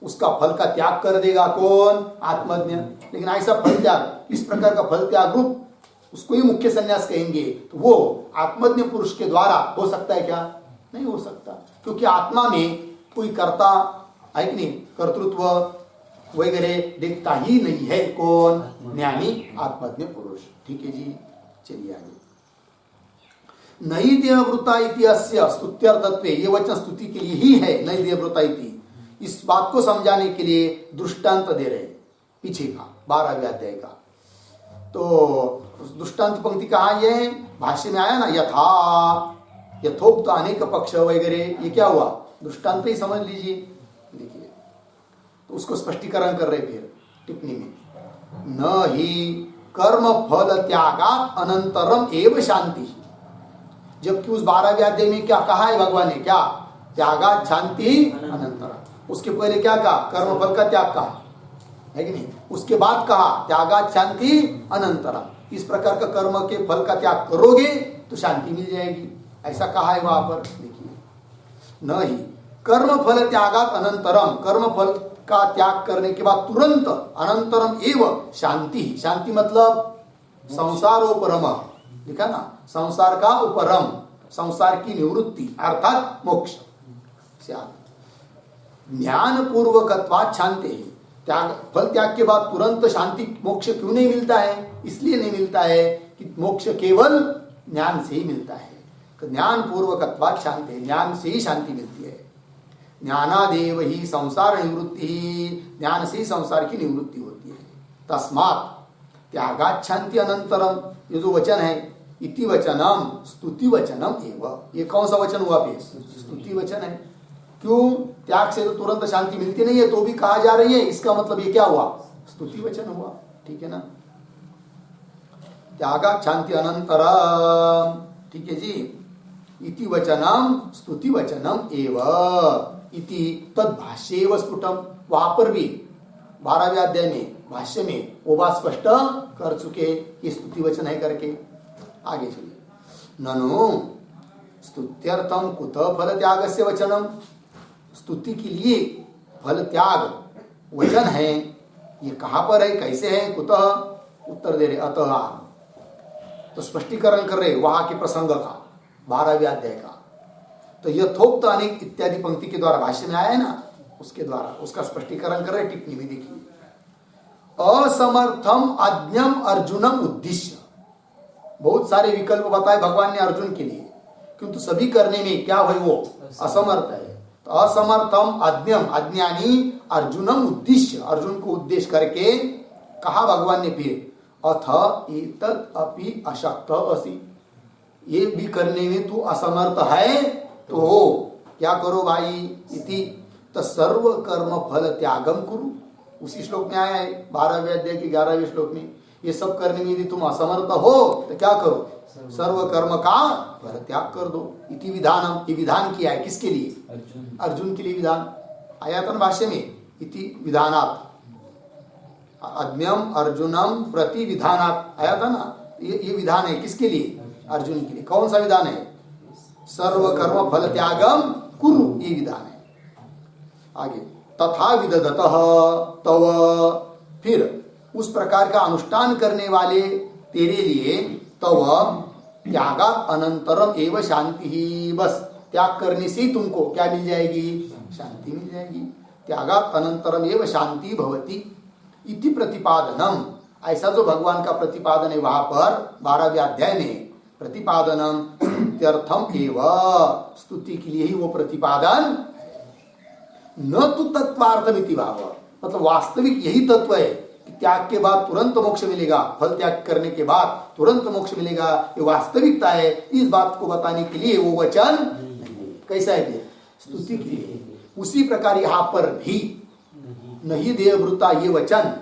उसका फल का त्याग कर देगा कौन? आत्मज्ञ। लेकिन ऐसा फल त्याग, इस प्रकार का फल त्याग रूप उसको ही मुख्य संन्यास कहेंगे, तो वो आत्मज्ञ पुरुष के द्वारा हो सकता है क्या? नहीं हो सकता, क्योंकि आत्मा में कोई कर्ता है कि नहीं, कर्तृत्व वगैरह देखता ही नहीं है कौन? ज्ञानी आत्मज्ञ पुरुष। ठीक है जी, चलिए आगे। नई देहवृता इति अस्य स्तुत्यर्थत्वे, ये वचन स्तुति के लिए ही है। नई देहवृता इति, इस बात को समझाने के लिए दृष्टांत दे रहे पीछे का 12वें अध्याय का। तो दृष्टांत पंक्ति कहाँ ये है? भाष्य में आया ना, यथोक्त अनेक पक्ष वगैरह, ये क्या हुआ? दृष्टांत ही समझ लीजिए। देखिए, तो उसको स्पष्टीकरण कर रहे फिर टिप्पणी में, न ही कर्म फल त्यागात अनंतरम एव शांति, जबकि उस 12वें अध्याय में क्या कहा है भगवान ने? क्या? त्यागात शांति अनंतरम। उसके पहले क्या कहा? कर्म फल का त्याग कहा है कि नहीं? उसके बाद कहा त्यागात शांति अनंतरम। इस प्रकार का कर्म के फल का त्याग करोगे तो शांति मिल जाएगी, ऐसा कहा है वहां पर। देखिए, न ही कर्म फल त्यागात अनंतरम, कर्म फल का त्याग करने के बाद तुरंत अनंतरम एव शांति, शांति मतलब संसारोपरम, लिखा ना, संसार का उपरम, संसार की निवृत्ति अर्थात मोक्ष। ज्ञान पूर्वकत्वात् शांति, त्याग फल त्याग के बाद तुरंत शांति मोक्ष क्यों नहीं मिलता है? इसलिए नहीं मिलता है कि मोक्ष केवल ज्ञान से ही मिलता है। ज्ञान पूर्वकत्वात् शांति, ज्ञान से ही शांति मिलती है। ज्ञानादेव ही संसार निवृत्ति, ज्ञान से ही संसार की निवृत्ति होती है। तस्मात् त्यागात् शांति अनंतरम, ये जो वचन है, इति वचनम स्तुति वचनम एव, ये कौन सा वचन हुआ? फिर स्तुति वचन है। क्यों? त्याग से तो तुरंत शांति मिलती नहीं है, तो भी कहा जा रही है, इसका मतलब ये क्या हुआ? स्तुति वचन हुआ। ठीक है ना, त्यागात् शांति अनंतरम। ठीक है जी, इति वचनम स्तुति वचनम एव इति तद्भाष्य एव स्फुटम, वहां पर भी 12वें अध्याय में भाष्य में वो बात स्पष्ट कर चुके, ये स्तुति वचन है करके। आगे चलिए, ननु स्तुत्यर्थम कुतः फल त्यागस्य वचनम, स्तुति के लिए फल त्याग वचन है, ये कहां पर है, कैसे है? कुतः, उत्तर दे रहे अतः, तो स्पष्टीकरण कर रहे वहां के प्रसंग का 12वें अध्याय का। तो यथोक्त अनेक इत्यादि पंक्ति के द्वारा भाष्य में आया है ना, उसके द्वारा उसका स्पष्टीकरण कर रहे टिप्पणी में। देखिए, असमर्थम अज्ञम अर्जुनम उद्दिश्य, बहुत सारे विकल्प बताए भगवान ने अर्जुन के लिए, किंतु सभी करने में क्या भाई वो असमर्थ है। तो असमर्थम अज्ञम, अज्ञानी अर्जुनम उद्दिश्य, अर्जुन को उद्देश्य करके कहा भगवान ने फिर, अथ एतत् अपि अशक्त असि, ये भी करने में तू असमर्थ है तो क्या करो भाई? इति तो सर्व कर्म फल त्यागम कुरु, उसी श्लोक में आया है 12वें अध्याय के 11वें श्लोक में। ये सब करने में यदि तुम असमर्थ हो तो क्या करो? सर्व कर्म का फल त्याग कर दो। इति विधानम, ये विधान किया है किसके लिए? अर्जुन के लिए विधान आया था ना भाष्य में, इति विधानात्, अज्ञम अर्जुनम प्रति विधानात् आया था ना, ये विधान है किसके लिए? अर्जुन के लिए। कौन सा विधान है? सर्व कर्म फल त्यागम कुरु, ये विधान है। आगे, तथा विदधतः तव, फिर उस प्रकार का अनुष्ठान करने वाले तेरे लिए तव त्यागात अनंतरम एव शांति ही, बस त्याग करने से तुमको क्या मिल जाएगी? शांति मिल जाएगी। त्यागात अनंतरम एव शांति भवति इति प्रतिपादनम, ऐसा जो भगवान का प्रतिपादन है वहां पर 12वें अध्याय में, प्रतिपादनम स्तुत्यर्थम एव, स्तुति के लिए ही वो प्रतिपादन, न तो तत्वार्थमिति भाव, मतलब वास्तविक यही तत्व है कि त्याग के बाद तुरंत मोक्ष मिलेगा, फल त्याग करने के बाद तुरंत मोक्ष मिलेगा, ये वास्तविकता है। इस बात को बताने के लिए वो वचन कैसा है? स्तुति के लिए। उसी प्रकार यहाँ पर भी नहीं देहवृता, ये वचन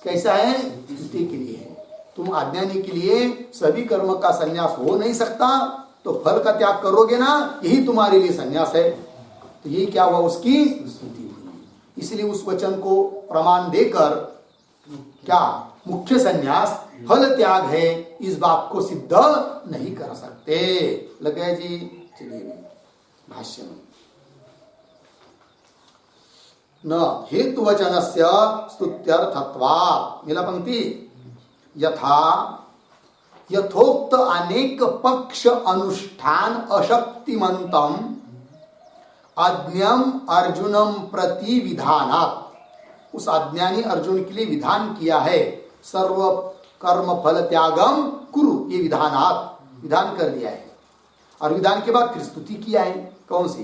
कैसा है? स्तुति के लिए है। तुम अज्ञानी के लिए सभी कर्म का संन्यास हो नहीं सकता, तो फल का त्याग करोगे ना, यही तुम्हारे लिए संन्यास है। तो ये क्या हुआ, उसकी स्तुति हुई। इसलिए उस वचन को प्रमाण देकर क्या मुख्य संन्यास फल त्याग है, इस बात को सिद्ध नहीं कर सकते। लग गया जी। चलिए भाष्य में न हेतुवचनस्य स्तुत्यर्थत्वात्, मिला पंक्ति, यथा यथोक्त अनेक पक्ष अनुष्ठान अशक्तिमंतम अज्ञम अर्जुनम प्रति विधानात्, उस अज्ञानी अर्जुन के लिए विधान किया है, सर्व कर्म फल त्यागम कुरु, ये विधानात्, विधान कर दिया है। और विधान के बाद फिर स्तुति किया है, कौन सी,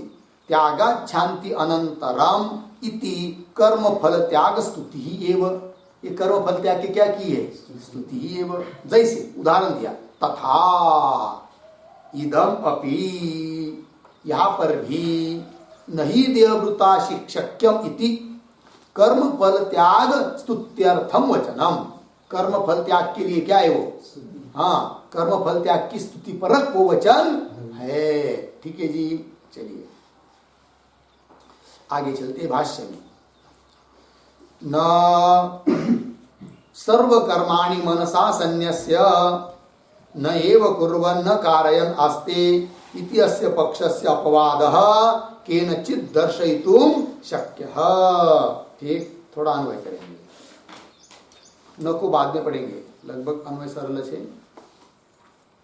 त्यागाच्छान्ति अनंतरम इति कर्म फल त्याग स्तुति ही एव, ये कर्म फल त्याग के क्या की है, स्तुति ही एव। जैसे उदाहरण दिया, तथा इदम अपि, यहाँ पर भी नहीं देववृता शिक्षक्यम इति कर्म फल त्याग स्तुत्यर्थम वचनम, कर्म फल त्याग के लिए क्या है वो, हाँ, कर्म फल त्याग की स्तुति परक वो वचन है। ठीक है जी। चलिए आगे चलते भाष्य में, न सर्व कर्माणि मनसा सन्न्यस्य न एव कुर्वन् न कारयन् आस्ते इति अस्य पक्षस्य अपवादः केनचित् दर्शयितुं शक्यः। ठीक, थोड़ा अन्वय करेंगे, न को बाद में पढ़ेंगे, लगभग अन्वय सरल है।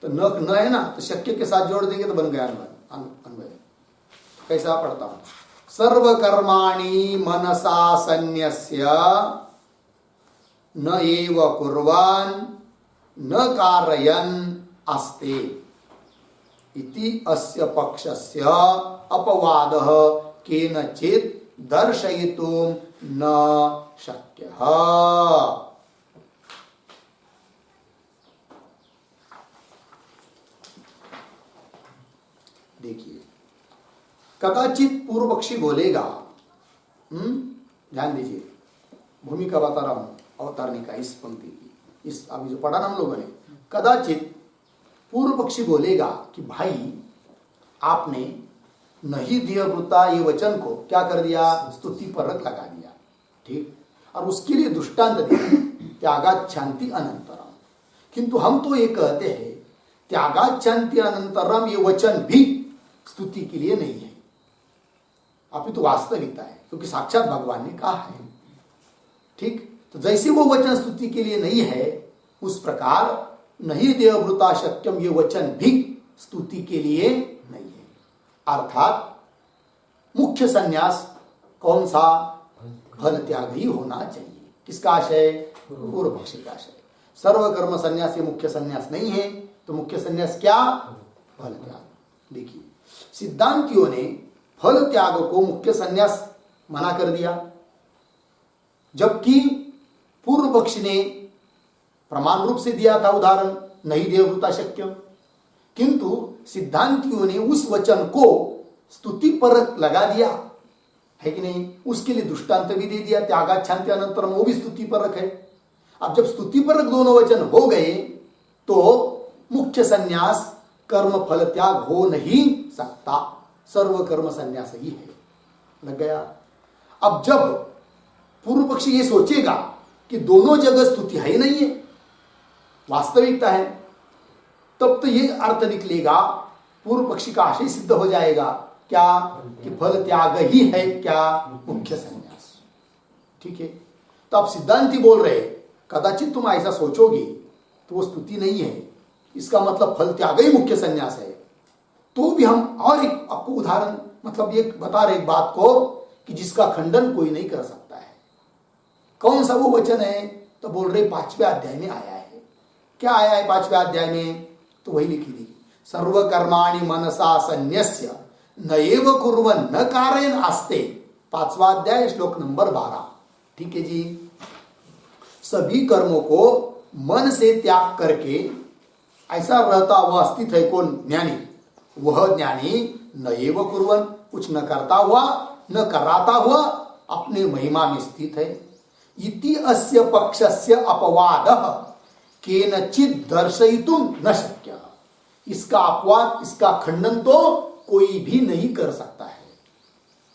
तो न है ना, तो शक्य के साथ जोड़ देंगे तो बन गया अन्वय। कैसा पढ़ता हूं, सर्व कर्माणि मनसा सन्न्यस्य न एव कुर्वन् न कारयन् आस्ते इति अस्य पक्षस्य अपवादः केनचित् दर्शयितुं न शक्यः। देखिए, कदाचित पूर्व पक्षी बोलेगा, ध्यान दीजिए, भूमिका बता रहा हूं अवतारणी का इस पंक्ति की, इस अभी जो पढ़ा ना हम लोगों ने, कदाचित पूर्व पक्षी बोलेगा कि भाई आपने नहीं देववृता ये वचन को क्या कर दिया, स्तुति परक लगा दिया। ठीक, और उसके लिए दृष्टांत दिया, त्यागाच्छान्ति अनंतरम। किंतु हम तो ये कहते हैं त्यागाच्छान्ति अनंतरम ये वचन भी स्तुति के लिए नहीं है, अभी तो वास्तविकता है, क्योंकि साक्षात भगवान ने कहा है। ठीक, तो जैसे वो वचन स्तुति के लिए नहीं है, उस प्रकार नहीं देववृता शक्यम ये वचन भी स्तुति के लिए नहीं है। अर्थात मुख्य संन्यास कौन सा, फल त्याग ही होना चाहिए। किसका आशय, पूर्व पक्षी का आशय। सर्व कर्म संन्यास ये मुख्य संन्यास नहीं है, तो मुख्य संन्यास क्या, फल त्याग। देखिए, सिद्धांतियों ने फल त्याग को मुख्य संन्यास मना कर दिया, जबकि पूर्व पक्ष ने प्रमाण रूप से दिया था उदाहरण नहीं देववृता शक्यम। किंतु सिद्धांतियों ने उस वचन को स्तुति परक लगा दिया है कि नहीं, उसके लिए दृष्टांत भी दे दिया, त्यागाच्छान्ति अनंतरम, वो भी स्तुति परक है। अब जब स्तुति परक दोनों वचन हो गए, तो मुख्य संन्यास कर्म फल त्याग हो नहीं सकता, सर्व कर्म संन्यास ही है। लग गया। अब जब पूर्व पक्षी ये सोचेगा कि दोनों जगह स्तुति है नहीं है, वास्तविकता है, तब तो ये अर्थ निकलेगा, पूर्व पक्षी का आशय सिद्ध हो जाएगा क्या, कि फल त्याग ही है क्या, मुख्य संन्यास। ठीक है, तो अब सिद्धांति बोल रहे कदाचित तुम ऐसा सोचोगे तो वो स्तुति नहीं है, इसका मतलब फल त्याग ही मुख्य संन्यास है। तो भी हम और एक आपको उदाहरण, मतलब ये बता रहे एक बात को कि जिसका खंडन कोई नहीं कर सकता है। कौन सा वो वचन है, तो बोल रहे 5वें अध्याय में आया है। क्या आया है 5वें अध्याय में, तो वही लिखी दी, सर्व कर्माणि मनसा सन्न्यस्य न एव कुर्वन् न कारयन् आस्ते, 5वां अध्याय श्लोक नंबर 12। ठीक है जी, सभी कर्मों को मन से त्याग करके ऐसा रहता हुआ स्थित है कौन, ज्ञानी, वह ज्ञानी न एव कुर्वन्, कुछ न करता हुआ न कराता हुआ अपने महिमा में स्थित है। इति अस्य पक्षस्य अपवादः, केनचित दर्शयितुम न शक्य। इसका अपवाद, इसका खंडन तो कोई भी नहीं कर सकता है।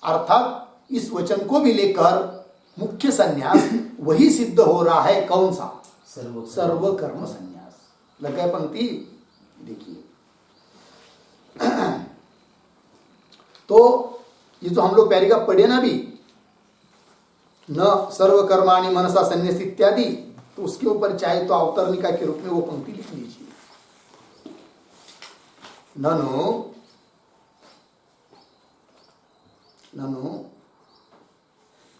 अर्थात इस वचन को भी लेकर मुख्य संन्यास वही सिद्ध हो रहा है। कौन सा? सर्व कर्म संन्यास। लगा पंक्ति देखिए। तो ये जो हम लोग पैरिका पढ़े ना भी, न सर्व कर्माणि मनसा संन्यास इत्यादि, तो उसके ऊपर चाहे तो अवतरणिका के रूप में वो पंक्ति लिख लीजिए। ननु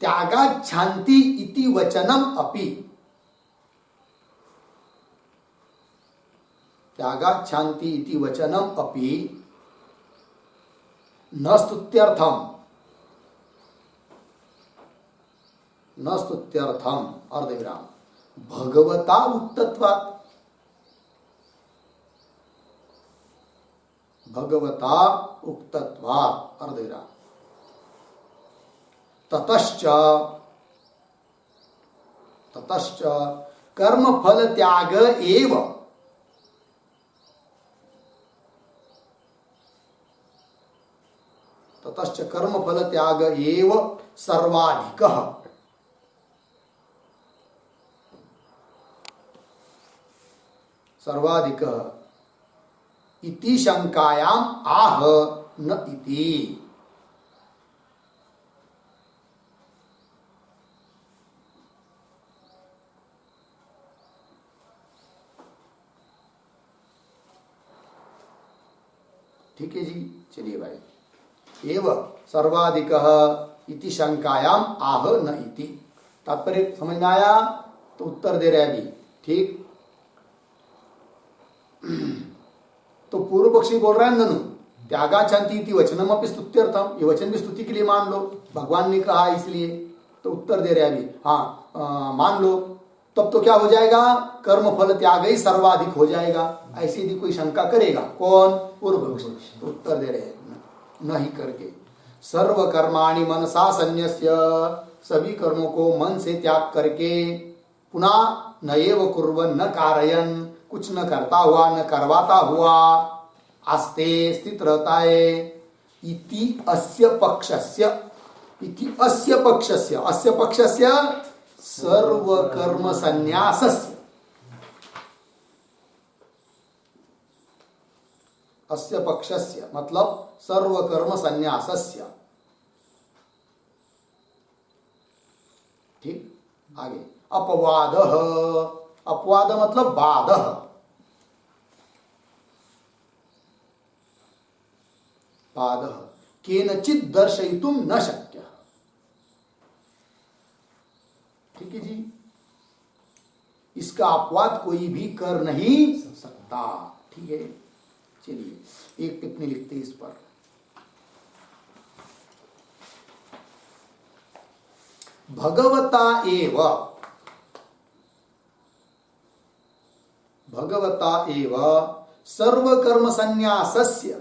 त्यागाच्छान्ति इति वचनम अपि, त्यागाच्छान्ति इति वचनम अपि न स्तुत्यर्थम, न स्तुत्यर्थम अर्धविराम भगवता उक्तत्वात्, भगवता उक्तत्वात् अर्धविराम ततश्च, ततश्च कर्म फल त्याग एव, ततश्च कर्म फल त्याग एव सर्वाधिकः, सर्वाधिकः इति शंकायाम आह न इति। ठीक है जी, चलिए भाई। एव सर्वाधिकः इति शंकायाम आह न इति। तात्पर्य समझ में आया? तो उत्तर दे रहे अभी। ठीक। तो पूर्व पक्षी बोल रहा है ननु त्यागाच्छन्ति इति वचनम अपि स्तुत्यर्थम, ये वचन भी स्तुति के लिए मान लो, भगवान ने कहा इसलिए। तो उत्तर दे रहे अभी हाँ मान लो, तब तो क्या हो जाएगा? कर्म फल त्याग ही सर्वाधिक हो जाएगा। ऐसी यदि कोई शंका करेगा, कौन? पूर्व पक्षी। तो उत्तर दे रहे नहीं करके सर्व कर्माणि मनसा संन्यस्य, सभी कर्मों को मन से त्याग करके, पुनः न एव कुर्वन् न कारयन्, कुछ न करता हुआ न करवाता हुआ, आस्ते स्थित रहता है। इति अस्य पक्षस्य, इति अस्य पक्षस्य, अस्य पक्षस्य सर्व कर्म संन्यासस्य, अस्य पक्षस्य मतलब सर्व कर्म संन्यासस्य। ठीक। आगे अपवाद, अपवाद मतलब बाधः, बाधः केनचित् दर्शयितुं न शक्यः। ठीक है जी, इसका अपवाद कोई भी कर नहीं सकता। ठीक है, चलिए एक टिप्पणी लिखते हैं इस पर। भगवता एव, भगवता एव सर्व कर्म संन्यासस्य,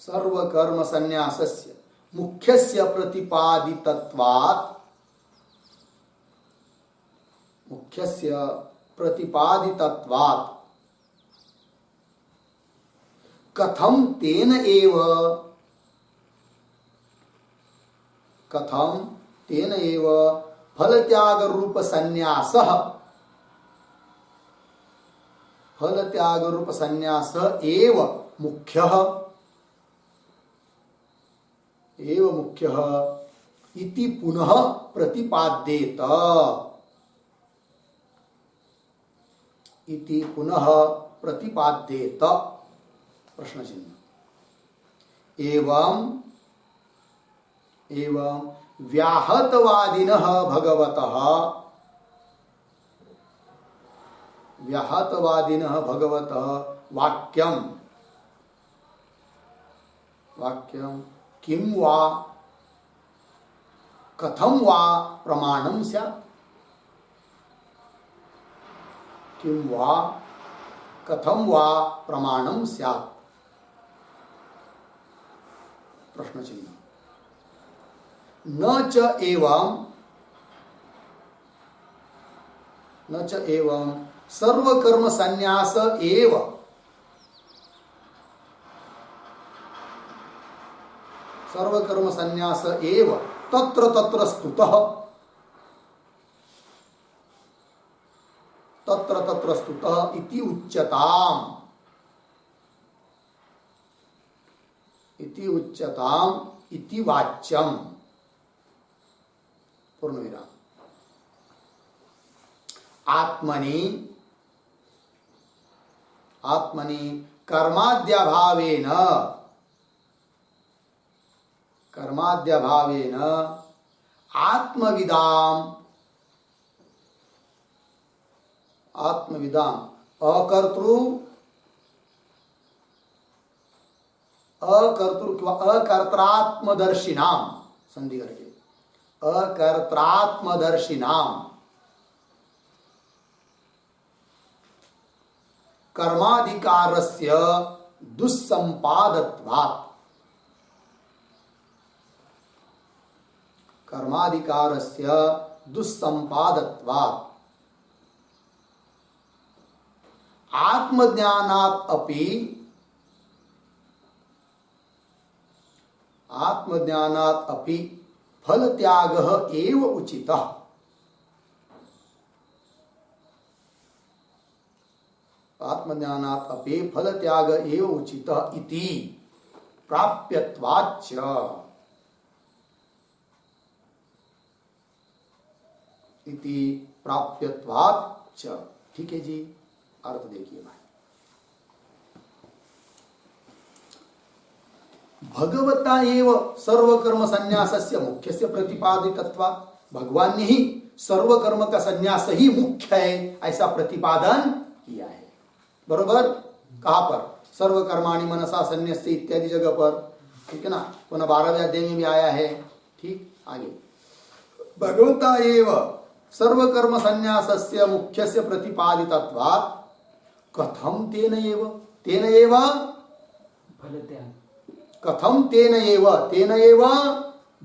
सर्व कर्म संन्यासस्य मुख्यस्य प्रतिपादितत्वात्, मुख्यस्य प्रतिपादितत्वात् कथम तेन एव, कथम तेन एव फल त्याग रूप संन्यासः, फल त्याग रूप संन्यास एव मुख्यः, एव मुख्यः इति पुनः प्रतिपाद्येत, इति पुनः प्रतिपाद्येत। प्रश्न चिन्ह। एवं एवं व्याहतवादिनः भगवतः, व्याहतवादिनः भगवतः वाक्यं, वाक्यं किं वा कथं वा प्रमाणं स्यात्, किं वा कथं वा प्रमाणं स्यात्। प्रश्न चिन्ह। न च एवं, न च एवं सर्वकर्म संन्यास एव सर्वकर्म संन्यास एव तत्र तत्र स्तुतः तत्र तत्र स्तुतः इति उच्यताम् इति वाच्यम। पूर्ण विराम। आत्मनि कर्माद्यभावेन आत्मविदाम अकर्तृ किंवा अकर्त्रात्मदर्शिनाम संधि करके अकर्त्रात्मदर्शिनाम कर्माधिकारस्य दुस्संपादत्वात् आत्मज्ञानात् अपि फल त्यागः एव उचितः। आत्मज्ञानात् अपि फल त्याग एव उचितः इति प्राप्यत्वाच्च। ठीक है जी, अर्थ देखिए भाई। भगवता एव सर्वकर्म संन्यासस्य मुख्यस्य प्रतिपादितत्वात्, भगवान ने ही सर्वकर्म का संन्यास ही मुख्य है ऐसा प्रतिपादन किया है। बरोबर? कहां पर? सर्वकर्माणि मनसा संन्यस्य इत्यादि जगह पर, ठीक है ना। पुनः 12वें अध्याय में भी आया है। ठीक, आगे भगवता एव सर्वकर्म संन्यासस्य मुख्यस्य प्रतिपादितत्वात् कथम तेन एव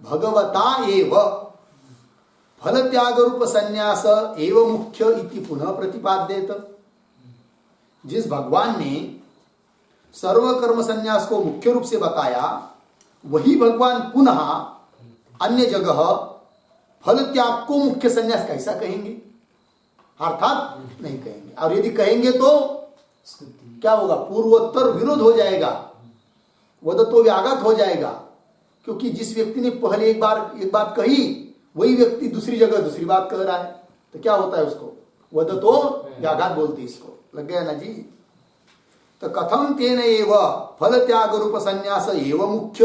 भगवता एव फल त्याग रूप संन्यास एव मुख्य इति पुनः प्रतिपाद्येत। जिस भगवान ने सर्वकर्म संन्यास को मुख्य रूप से बताया, वही भगवान पुनः अन्य जगह फल त्याग को मुख्य संन्यास कैसा कहेंगे? अर्थात नहीं कहेंगे। और यदि कहेंगे तो क्या होगा? पूर्वोत्तर विरोध हो जाएगा, वदतो व्याघात हो जाएगा। क्योंकि जिस व्यक्ति ने पहले एक बात कही, वही व्यक्ति दूसरी जगह दूसरी बात कह रहा है, तो क्या होता है? उसको वदतो व्याघात बोलते। इसको लग गया ना जी। तो कथम तेन एव फल त्याग रूप संन्यास एव मुख्य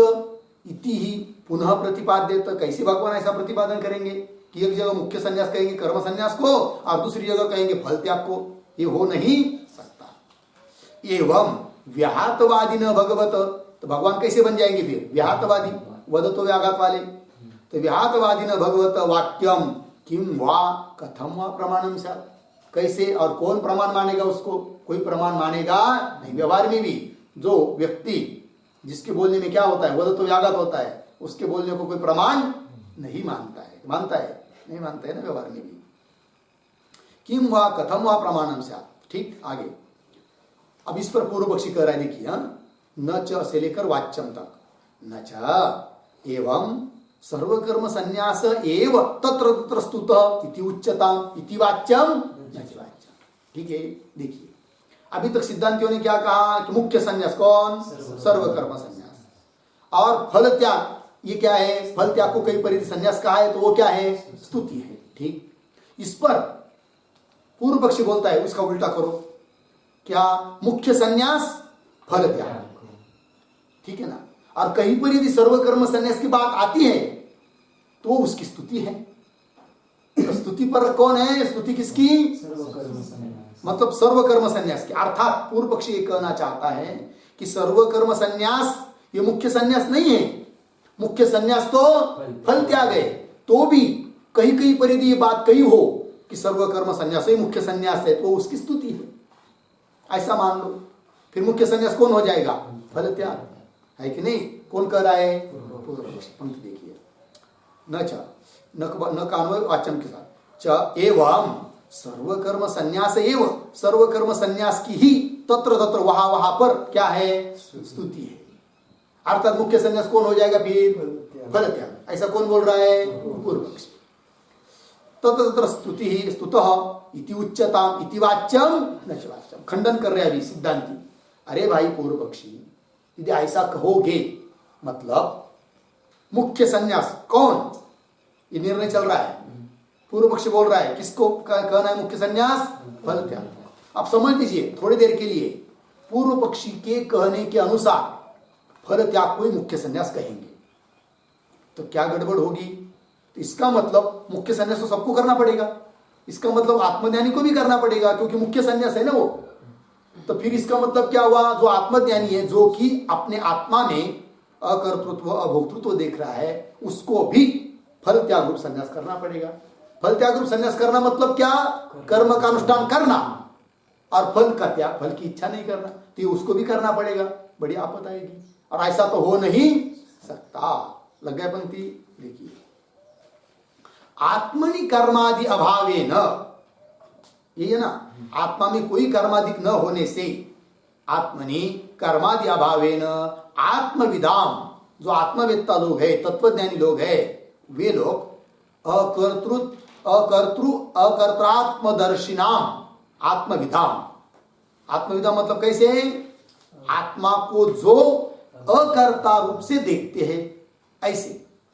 इति ही पुनः प्रतिपाद्य। तो कैसे भगवान ऐसा प्रतिपादन करेंगे कि एक जगह मुख्य संन्यास कहेंगे कर्म संन्यास को और दूसरी जगह कहेंगे फल त्याग को? ये हो नहीं सकता। एवं व्याहतवादी न भगवत, तो भगवान कैसे बन जाएंगे फिर? व्याहतवादी, वदतो व्याघात वाले। तो व्याहतवादी न भगवत वाक्यम किम वा कथम वा प्रमाणम स्यात्। कैसे और कौन प्रमाण मानेगा उसको? कोई प्रमाण मानेगा नहीं। व्यवहार में भी जो व्यक्ति जिसके बोलने में क्या होता है? वदतो व्याघात होता है, उसके बोलने को कोई प्रमाण नहीं मानता है। मानता है? नहीं मानता है ना। व्यवहार में भी किम वा कथम वा प्रमाणम स्यात्। ठीक, आगे अब इस पर पूर्व पक्षी कह रहा है, देखिए। न च से लेकर वाच्यम तक। न च एवं सर्वकर्म संन्यास एव तत्र तत्र स्तुतः इति उच्यताम् इति वाच्यम न च वाच्यम। ठीक है, देखिए अभी तक सिद्धांतियों ने क्या कहा कि मुख्य संन्यास कौन? सर्वकर्म संन्यास। और फल त्याग, ये क्या है? फल त्याग को कई परिधि संन्यास कहा है, तो वो क्या है? स्तुति है। ठीक, इस पर पूर्व पक्षी बोलता है उसका उल्टा करो। क्या? मुख्य संन्यास फल त्याग, ठीक है ना। और कहीं पर यदि सर्वकर्म संन्यास की बात आती है तो उसकी स्तुति है। तो स्तुति पर कौन है? स्तुति किसकी? मतलब सर्वकर्म संन्यास की। अर्थात पूर्व पक्षी ये कहना चाहता है कि सर्वकर्म संन्यास ये मुख्य संन्यास नहीं है। मुख्य संन्यास तो फल त्याग है। तो भी कहीं कहीं पर यदि ये बात कही हो कि सर्वकर्म संन्यास ही मुख्य संन्यास है, तो उसकी स्तुति है। ऐसा मान लो, फिर मुख्य संन्यास कौन हो जाएगा? फल त्याग है कि नहीं? कौन कह रहा है? पूर्व पक्षी। पंक्ति देखिए, न च न का अन्वय वाच्यम के साथ। च एवं सर्वकर्म संन्यास एवं, सर्वकर्म संन्यास की ही तत्र तत्र वहां वहां पर क्या है, स्तुति है। अर्थात मुख्य संन्यास कौन हो जाएगा फिर, फल त्याग। ऐसा कौन बोल रहा है, पूर्व पक्षी। तत्र तत्र स्तुति ही स्तुतः इति उच्यताम इति वाच्यम न च वाच्यम। खंडन कर रहे अभी सिद्धांती, अरे भाई पूर्व पक्षी, यदि ऐसा कहोगे मतलब मुख्य संन्यास कौन, ये निर्णय चल रहा है। पूर्व पक्ष बोल रहा है किसको कहना है मुख्य संन्यास, फल त्याग। आप समझ लीजिए थोड़ी देर के लिए, पूर्व पक्षी के कहने के अनुसार फल त्याग को ही मुख्य संन्यास कहेंगे तो क्या गड़बड़ होगी। तो इसका मतलब मुख्य संन्यास तो सबको करना पड़ेगा, इसका मतलब आत्मज्ञानी को भी करना पड़ेगा क्योंकि मुख्य संन्यास है ना वो। तो फिर इसका मतलब क्या हुआ, जो आत्मज्ञानी है, जो कि अपने आत्मा में अकर्तृत्व अभोक्तृत्व देख रहा है, उसको भी फल त्याग रूप संन्यास करना पड़ेगा। फल त्याग रूप संन्यास करना मतलब क्या, कर्म का अनुष्ठान करना और फल का त्याग, फल की इच्छा नहीं करना, तो ये उसको भी करना पड़ेगा। बड़ी आपत आएगी और ऐसा तो हो नहीं सकता। लग गया पंक्ति, देखिए आत्मनि कर्मादि अभावे न, ये है ना, आत्मा में कोई कर्मादिक न होने से, आत्मनि कर्मादि अभावे न आत्मविदाम, जो आत्मवेत्ता लोग है, तत्वज्ञानी लोग है, वे लोग अकर्त्रात्मदर्शिनाम आत्मविदाम। आत्मविदा मतलब कैसे, आत्मा को जो अकर्ता रूप से देखते हैं ऐसे।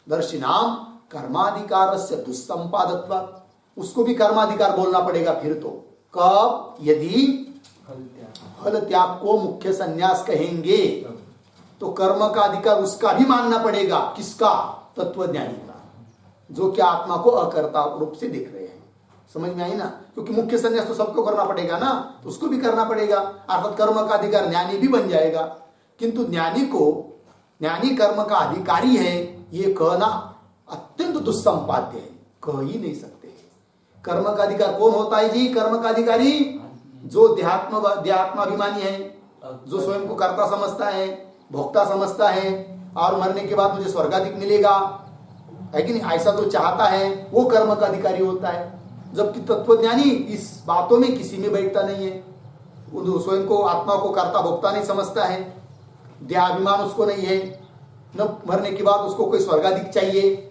दर्शिनाम कर्माधिकार से दुस्संपादत्वात्, उसको भी कर्माधिकार बोलना पड़ेगा फिर तो। कब, यदि फल त्याग को मुख्य संन्यास कहेंगे तो कर्म का अधिकार उसका भी मानना पड़ेगा। किसका, तत्वज्ञानी का, जो कि आत्मा को अकर्ता रूप से देख रहे हैं। समझ में आई ना, क्योंकि मुख्य संन्यास तो सबको करना पड़ेगा ना, तो उसको भी करना पड़ेगा। अर्थात कर्म का अधिकार ज्ञानी भी बन जाएगा, किंतु ज्ञानी को, ज्ञानी कर्म का अधिकारी है, ये कहना अत्यंत दुस्संपाद्य है, कह ही नहीं सकते। कर्म का अधिकार कौन होता है जी, कर्म का अधिकारी जो देहात्माभिमानी है, जो स्वयं को कर्ता समझता है, भोक्ता समझता है और मरने के बाद मुझे स्वर्गाधिक मिलेगा, है कि नहीं, ऐसा जो चाहता है वो कर्म का अधिकारी होता है। जबकि तत्वज्ञानी इस बातों में किसी में बैठता नहीं है, वो स्वयं को, आत्मा को कर्ता भोक्ता नहीं समझता है, देहाभिमान उसको नहीं है, न मरने के बाद उसको कोई स्वर्गाधिक चाहिए।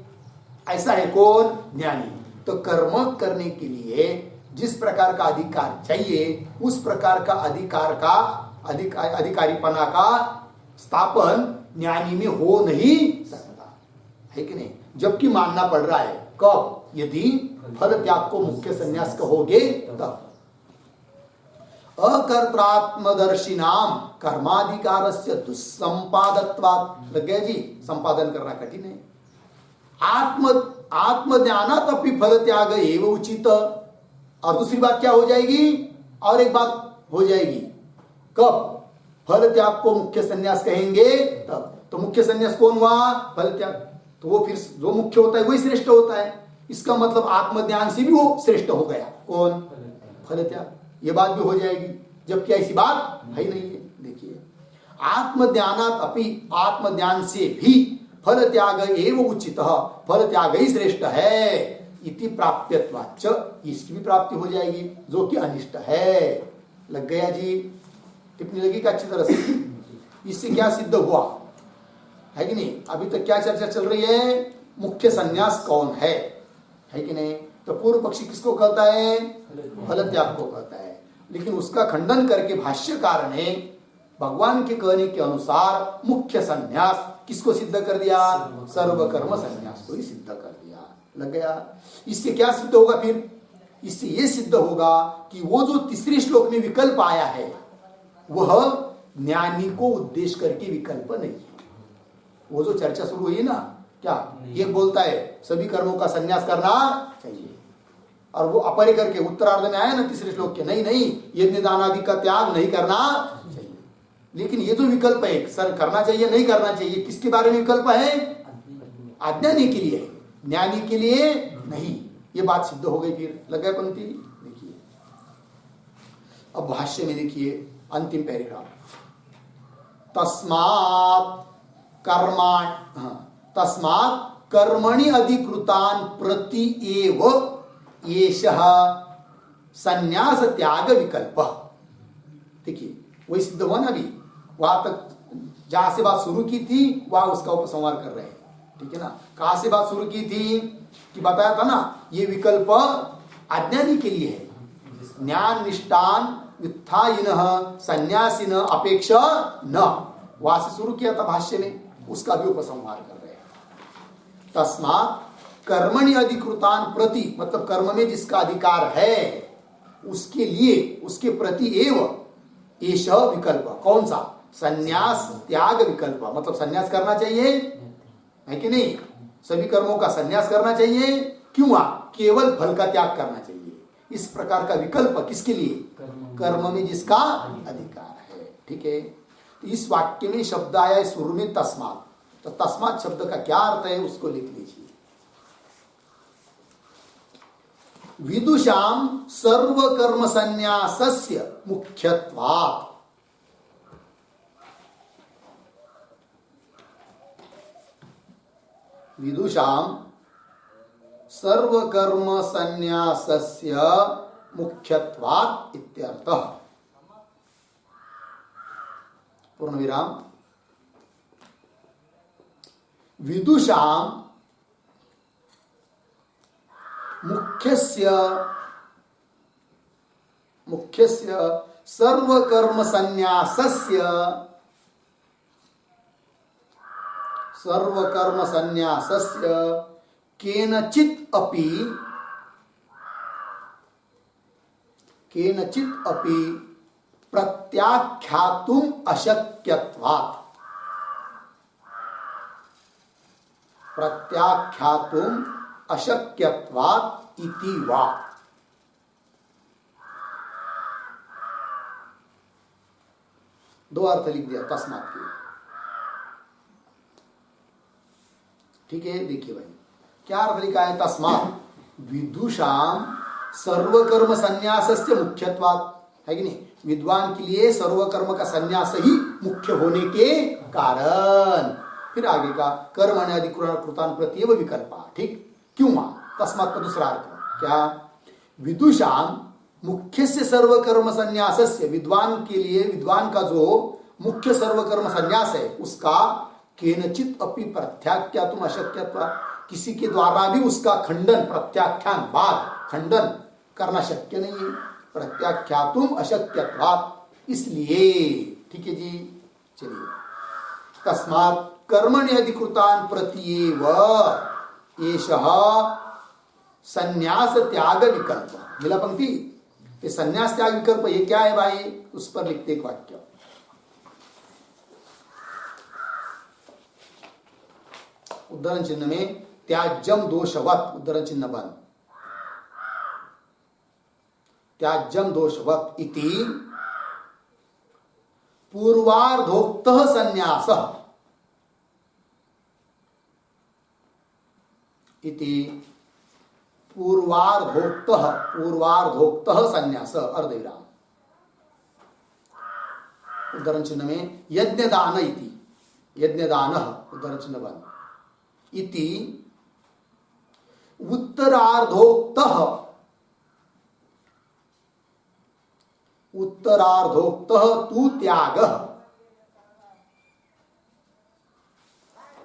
ऐसा है कौन, ज्ञानी। तो कर्म करने के लिए जिस प्रकार का अधिकार चाहिए, उस प्रकार का अधिकार का अधिकारीपना का स्थापन ज्ञानी में हो नहीं सकता, है कि नहीं। जबकि मानना पड़ रहा है कब, यदि फल त्याग को मुख्य संन्यास कहोगे तब। अकर्त्रात्मदर्शिनाम कर्माधिकारस्य दुस्संपादत्वात्, लग गया जी, संपादन करना कठिन है। आत्मज्ञानात् अपि फल त्याग एव उचित। और दूसरी बात क्या हो जाएगी, और एक बात हो जाएगी, कब फल त्याग को मुख्य संन्यास कहेंगे तब। तो मुख्य संन्यास कौन हुआ, फल त्याग। तो वो फिर जो मुख्य होता है वही श्रेष्ठ होता है। इसका मतलब आत्मज्ञान से भी वो श्रेष्ठ हो गया, कौन, फल त्याग। ये बात भी हो जाएगी, जबकि ऐसी बात है नहीं है। देखिए आत्मज्ञानात् अपि, आत्मज्ञान से भी फल त्याग एव उचित, फल त्याग ही श्रेष्ठ है, इति प्राप्यत्वाच्च, इसकी भी प्राप्ति हो जाएगी जो कि अनिष्ट है। लग गया जी, टिप्पणी लगी का अच्छी तरह से। इससे क्या सिद्ध हुआ, है कि नहीं। अभी तक क्या चर्चा चल रही है, मुख्य संन्यास कौन है कि नहीं। तो पूर्व पक्षी किसको कहता है, फल त्याग को कहता है। लेकिन उसका खंडन करके भाष्यकार ने भगवान के कहने के अनुसार मुख्य संन्यास किसको सिद्ध कर दिया, सर्वकर्म संन्यास को ही सिद्ध कर दिया। लग गया। इससे क्या सिद्ध होगा फिर, इससे यह सिद्ध होगा कि वो जो तीसरे श्लोक में विकल्प आया है वह ज्ञानी को उद्देश्य करके विकल्प नहीं है। वो जो चर्चा शुरू हुई ना, क्या एक बोलता है सभी कर्मों का संन्यास करना चाहिए, और वो अपरे करके उत्तरार्ध में आया ना तीसरे श्लोक के, नहीं नहीं यज्ञ दान आदि का त्याग नहीं करना चाहिए। लेकिन ये जो विकल्प है, सर करना चाहिए नहीं करना चाहिए, किसके बारे में विकल्प है, अज्ञानी के लिए, ज्ञानी के लिए नहीं। ये बात सिद्ध हो गई। फिर लग गया पंक्ति, देखिए अब भाष्य में देखिए अंतिम पैराग्राफ, तस्मात् कर्मणि अधिकृतान् प्रति एव येषः संन्यास त्याग विकल्प। देखिए वही सिद्ध हुआ ना, अभी वहां तक जहां से बात शुरू की थी वहां उसका उपसंहार कर रहे हैं, ठीक है ना। कहां से बात शुरू की थी कि बताया था ना, ये विकल्प अज्ञानी के लिए है। ज्ञान निष्ठान व्युत्थायिन संन्यासिन अपेक्षा न, वहां से शुरू किया था भाष्य में, उसका भी उपसंहार कर रहे हैं। तस्मात् कर्मणि अधिकृतान प्रति, मतलब कर्म में जिसका अधिकार है उसके लिए, उसके प्रति एवं एष विकल्प, कौन सा, संन्यास त्याग विकल्प, मतलब संन्यास करना चाहिए है कि नहीं, सभी कर्मों का संन्यास करना चाहिए, क्यों, केवल फल का त्याग करना चाहिए। इस प्रकार का विकल्प किसके लिए, कर्म में जिसका अधिकार है, ठीक है। तो इस वाक्य में शब्द आया है शुरू में तस्मात्, तो तस्मात् शब्द का क्या अर्थ है उसको लिख लीजिए। विदुषाम सर्व कर्म संन्यासस्य मुख्यत्वात्, विदुषाम सर्व कर्म संन्यासस्य मुख्यत्वात् इत्यर्थः। पूर्ण विराम। विदुषाम मुख्यस्य सर्व कर्म संन्यासस्य केनचित् अपि प्रत्याख्यातुम् अशक्यत्वात्, प्रत्याख्यातुम् अशक्यत्वात् इति वा। दो अर्थ लिख दिया तस्मात् के, ठीक है। देखिए भाई क्या अर्थ लिखा है, तस्मात् विदुषाम सर्वकर्म संन्यासस्य मुख्यत्वात्, है कि नहीं, विद्वान के लिए सर्वकर्म का संन्यास ही मुख्य होने के कारण। फिर आगे का कर्मणि अधिकृतान प्रत्येव विकल्पा, ठीक, क्यों, तस्मात् का दूसरा अर्थ क्या, विदुषाम मुख्य से सर्वकर्म संन्यासस्य, विद्वान के लिए, विद्वान का जो मुख्य सर्वकर्म संन्यास है उसका केनचित् अपि प्रत्याख्यातुम् अशक्यत्वात्, किसी के द्वारा भी उसका खंडन, प्रत्याख्यान, बाद खंडन करना शक्य नहीं है, प्रत्याख्यातुम् अशक्यत्वात्, इसलिए, ठीक है जी। चलिए, तस्मात् कर्मणि अधिकृतान् प्रत्येव एषः संन्यास त्याग विकल्प, मिला पंक्ति, ये संन्यास त्याग विकल्प ये क्या है भाई, उस पर लिखते एक वाक्य, उद्धरण चिन्ह में त्याज्यम दोषवत्, उद्धरण चिन्ह बंद, त्याज्यम दोषवत् इति पूर्वार्धोक्तः संन्यासः, इति पूर्वार्धोक्तः संन्यास अर्धविराम, उद्धरण चिन्ह में यज्ञदान इति, यज्ञदानः उद्धरण चिन्ह बंद, इति उत्तरार्धोक्तः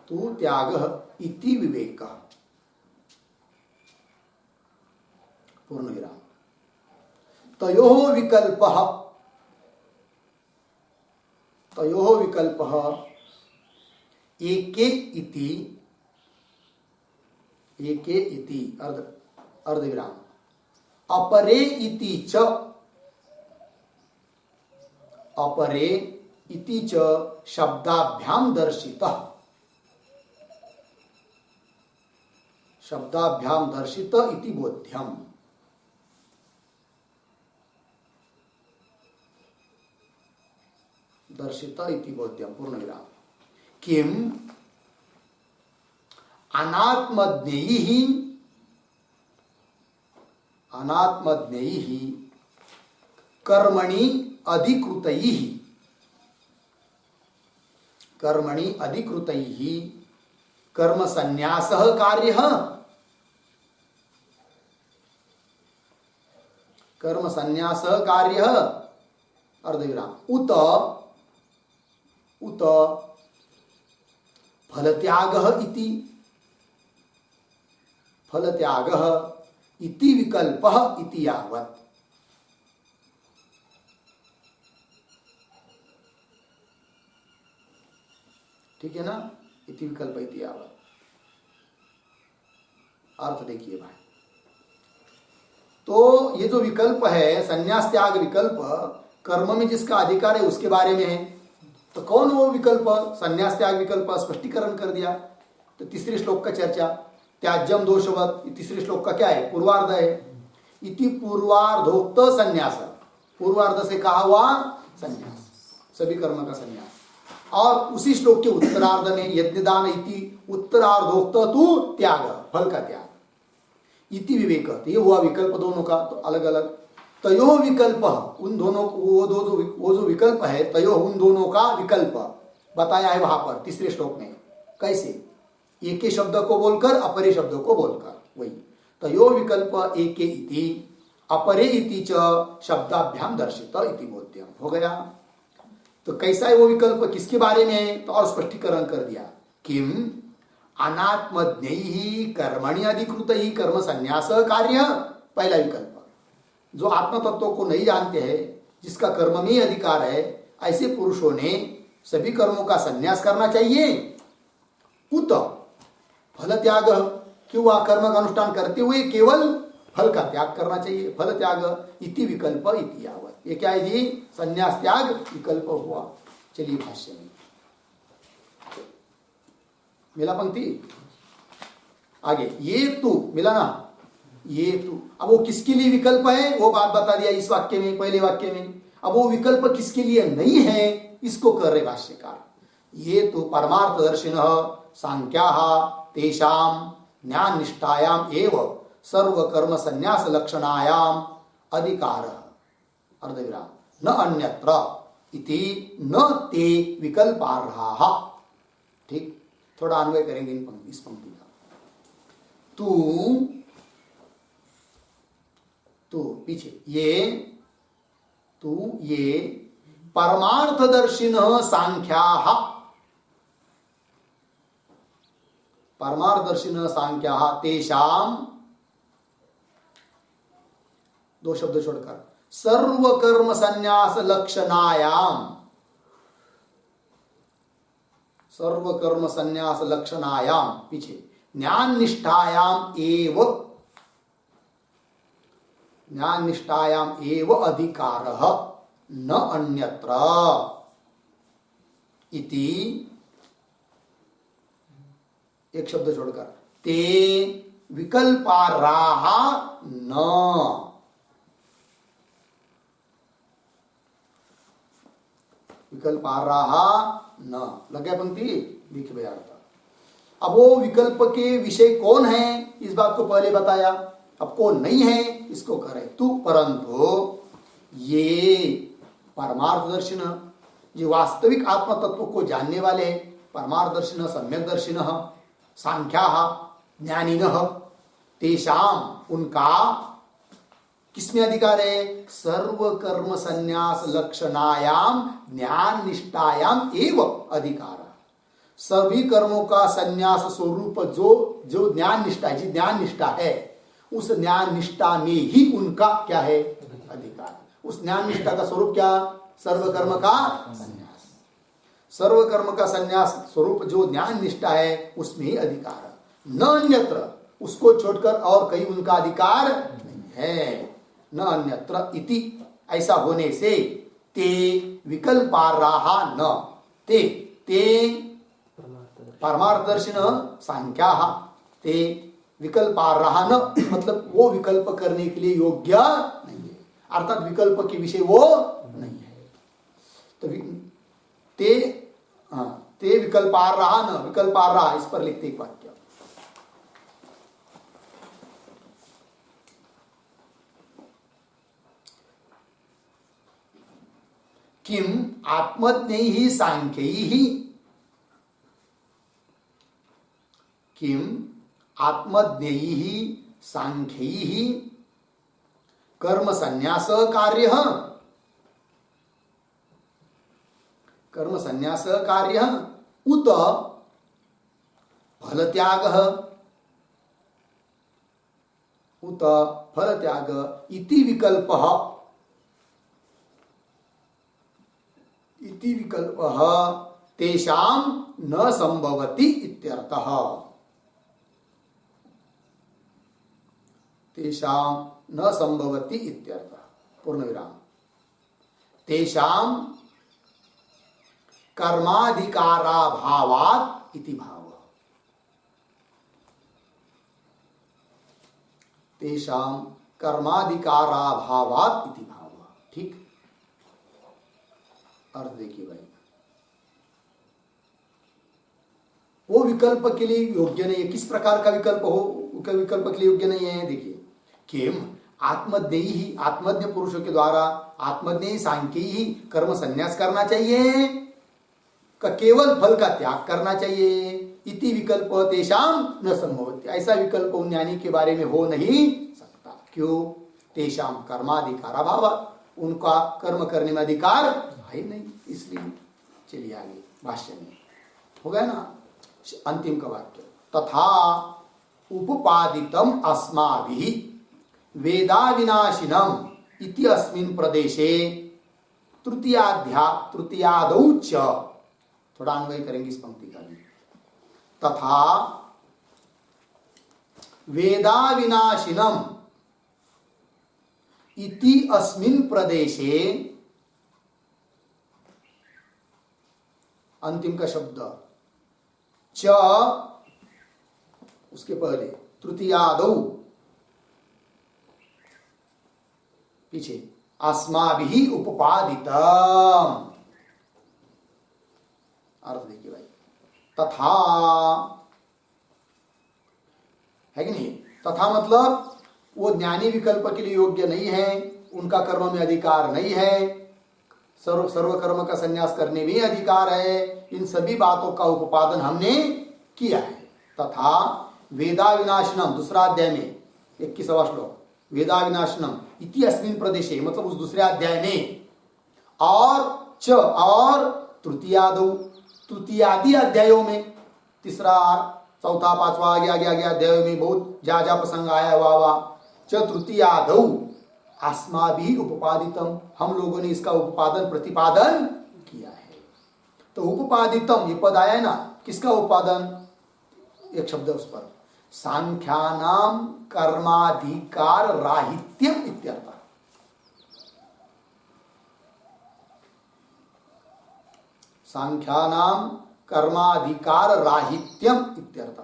तु त्यागः इति विवेकः, पूर्ण विराम। तयोः विकल्पः एके इति अर्धविराम, अपरे इति च शब्दाभ्याम दर्शितः, शब्दाभ्याम दर्शित इति बोध्यम, दर्शित इति बोध्यम, पूर्ण विराम। किम अनात्मज्ञैः कर्मणि अधिकृतैः कर्म संन्यासः कार्यः, कर्म संन्यास कार्य अर्धविराम उत उत फलत्यागः इति फलत्यागः इति विकल्पः इति यावत्। ठीक है ना, इति विकल्प इति यावत्। अर्थ देखिए भाई, तो ये जो विकल्प है संन्यास त्याग विकल्प, कर्म में जिसका अधिकार है उसके बारे में है। तो कौन वो विकल्प, संन्यास त्याग विकल्प स्पष्टीकरण कर दिया। तो तीसरे श्लोक का चर्चा, त्याज्यम दोषवत, तीसरे श्लोक का क्या है, पूर्वार्ध है। इति पूर्वार्धोक्त संन्यास, पूर्वार्ध से कहा हुआ संन्यास, सभी कर्म का संन्यास। और उसी श्लोक के उत्तरार्ध में यज्ञदान इति उत्तरार्धोक्त तु त्याग, फल का त्याग। इति विवेक, ये हुआ विकल्प दोनों का, तो अलग अलग। तयो विकल्प, उन दोनों वो जो विकल्प है, तयो उन दोनों का विकल्प बताया है वहां पर तीसरे श्लोक में। कैसे, एक ही शब्द को बोलकर अपरे शब्दों को बोलकर, वही तयो विकल्प एके इति अपरे इति च शब्दाभ्याम दर्शित इति बोध्यम हो गया। तो कैसा है वो विकल्प, किसके बारे में, तो और स्पष्टीकरण कर दिया। किम अनात्मज्ञैहि कर्मणि अधिकृत ही कर्म संन्यास कार्य, पहला विकल्प। जो आत्म तत्व को नहीं जानते हैं, जिसका कर्म में अधिकार है, ऐसे पुरुषों ने सभी कर्मों का संन्यास करना चाहिए। उत फल त्याग, क्यों वह कर्म का अनुष्ठान करते हुए केवल फल का त्याग करना चाहिए। फल त्याग इति विकल्प इति यावत्, ये क्या है जी, संन्यास त्याग विकल्प हुआ। चलिए भाष्य में मिला पंक्ति आगे, ये तू मिला ना, ये तू। अब वो किसके लिए विकल्प है वो बात बता दिया इस वाक्य में, पहले वाक्य में। अब वो विकल्प किसके लिए नहीं है, इसको कर रहे भाष्यकार। ये तो परमार्थदर्शिनः सांख्याः तेषां ज्ञान निष्ठायाम एव सर्व कर्म संन्यास लक्षणायाम अधिकारः अर्धविराम न अन्यत्र इति न ते विकल्पार्हाः। ठीक, थोड़ा अन्वय करेंगे इस पंक्ति का। तू पीछे, ये परमार्थदर्शिनः सांख्याः, परमार्थदर्शिनः सांख्याः तेषां, दो शब्द छोड़कर, सर्व कर्म संन्यास लक्षणायाम, सर्व कर्म संन्यास लक्षणायाम पीछे ज्ञान निष्ठायाम एव, ज्ञान निष्ठायाम एव अधिकारः न अन्यत्र इति, एक शब्द छोड़कर, ते विकल्पार्हाः न, विकल्पार्हाः न, लग गया पंक्ति, देखिए भैया। अब वो विकल्प के विषय कौन है, इस बात को पहले बताया। अब कौन नहीं है इसको करें तू, परंतु ये परमार्थदर्शिन, ये वास्तविक आत्म तत्व को जानने वाले, परमार्थदर्शिन सम्यकदर्शिन सांख्याः ज्ञानिनः तेषाम, उनका किसमें अधिकार है, सर्व कर्म संन्यास लक्षणायाम ज्ञान निष्ठायाम एव अधिकार। सभी कर्मों का संन्यास स्वरूप जो ज्ञान निष्ठा है, जी ज्ञान निष्ठा है, उस ज्ञान निष्ठा में ही उनका क्या है, अधिकार। उस ज्ञान निष्ठा का स्वरूप क्या, सर्व कर्म का संन्यास, सर्व कर्म का संन्यास स्वरूप जो ज्ञान निष्ठा है उसमें ही अधिकार, न अन्यत्र, उसको छोड़कर और कहीं उनका अधिकार नहीं है, न अन्यत्र इति। ऐसा होने से ते विकल्पार्हाः न, ते परमार्थदर्शिन सांख्याः ते विकल्पार्हाः न, मतलब वो विकल्प करने के लिए योग्य नहीं है, अर्थात विकल्प के विषय वो नहीं है। तो ते विकल्पार्हाः न, विकल्पार्हाः इस पर लिखते एक वाक्य, किम आत्मज्ञैः सांख्यैः, किम आत्मज्ञैः सांख्यैः कर्म संन्यास कार्य, कर्म संन्यास कार्य उत फल त्याग, उत फल त्याग इति विकल्पः, इति विकल्पः तेषां न संभवति इत्यर्थः, तेषां न संभवति इत्यर्थः। पूर्ण विराम। तेषां कर्माधिकाराभावात् इति भावः, तेषां कर्माधिकाराभावात् इति भावः। ठीक, अर्थ देखिए भाई, वो विकल्प के लिए योग्य नहीं है। किस प्रकार का विकल्प हो, विकल्प के लिए योग्य नहीं है? देखिए, किम आत्मज्ञेयी ही, आत्मज्ञ पुरुषों के द्वारा आत्मज्ञेयी सांख्यी ही कर्म संन्यास करना चाहिए का केवल फल का त्याग करना चाहिए। इति विकल्प तेषाम न संभवति, ऐसा विकल्प उन ज्ञानी के बारे में हो नहीं सकता। क्यों? तेषाम कर्माधिकार अभाव, उनका कर्म करने में अधिकार है नहीं, इसलिए। चलिए आगे भाष्य में हो गया ना, अंतिम का वाक्य, तथा उपपादितम अस्माभिः वेदा विनाशिनम इति अस्मिन् प्रदेशे तृतीयादौ च, थोड़ा अन्वय करेंगे इस पंक्ति का भी, तथा वेदा विनाशिनम इति अस्मिन् प्रदेशे, अंतिम का शब्द च, उसके पहले तृतीयादौ, पीछे अस्माभिः उपपादितम, अर्थ देखिए भाई, तथा है कि नहीं? तथा मतलब वो ज्ञानी विकल्प के लिए योग्य नहीं है, उनका कर्म में अधिकार नहीं है, सर्व कर्म का संन्यास करने में अधिकार है। इन सभी बातों का उपादन हमने किया है। तथा वेदा विनाशनम, दूसरा अध्याय में 21वां श्लोक, वेदा विनाशनम इति अस्मिन् प्रदेशे, मतलब उस दूसरे अध्याय में, और तृतीयादौ, तृतीयादि अध्यायों में, तीसरा चौथा पांचवा आगे आगे आगे अध्यायों में बहुत जा प्रसंग आया हुआ। तृतीयादौ अस्माभिः उपपादितम, हम लोगों ने इसका उपादन प्रतिपादन किया है। तो उपादितम, ये पद आया है ना, किसका उपादन? एक शब्द उस पर, सांख्यानाम कर्माधिकार राहित्यम इत्यर्थ, सांख्यानाम कर्माधिकार राहित्यम इत्यर्थ,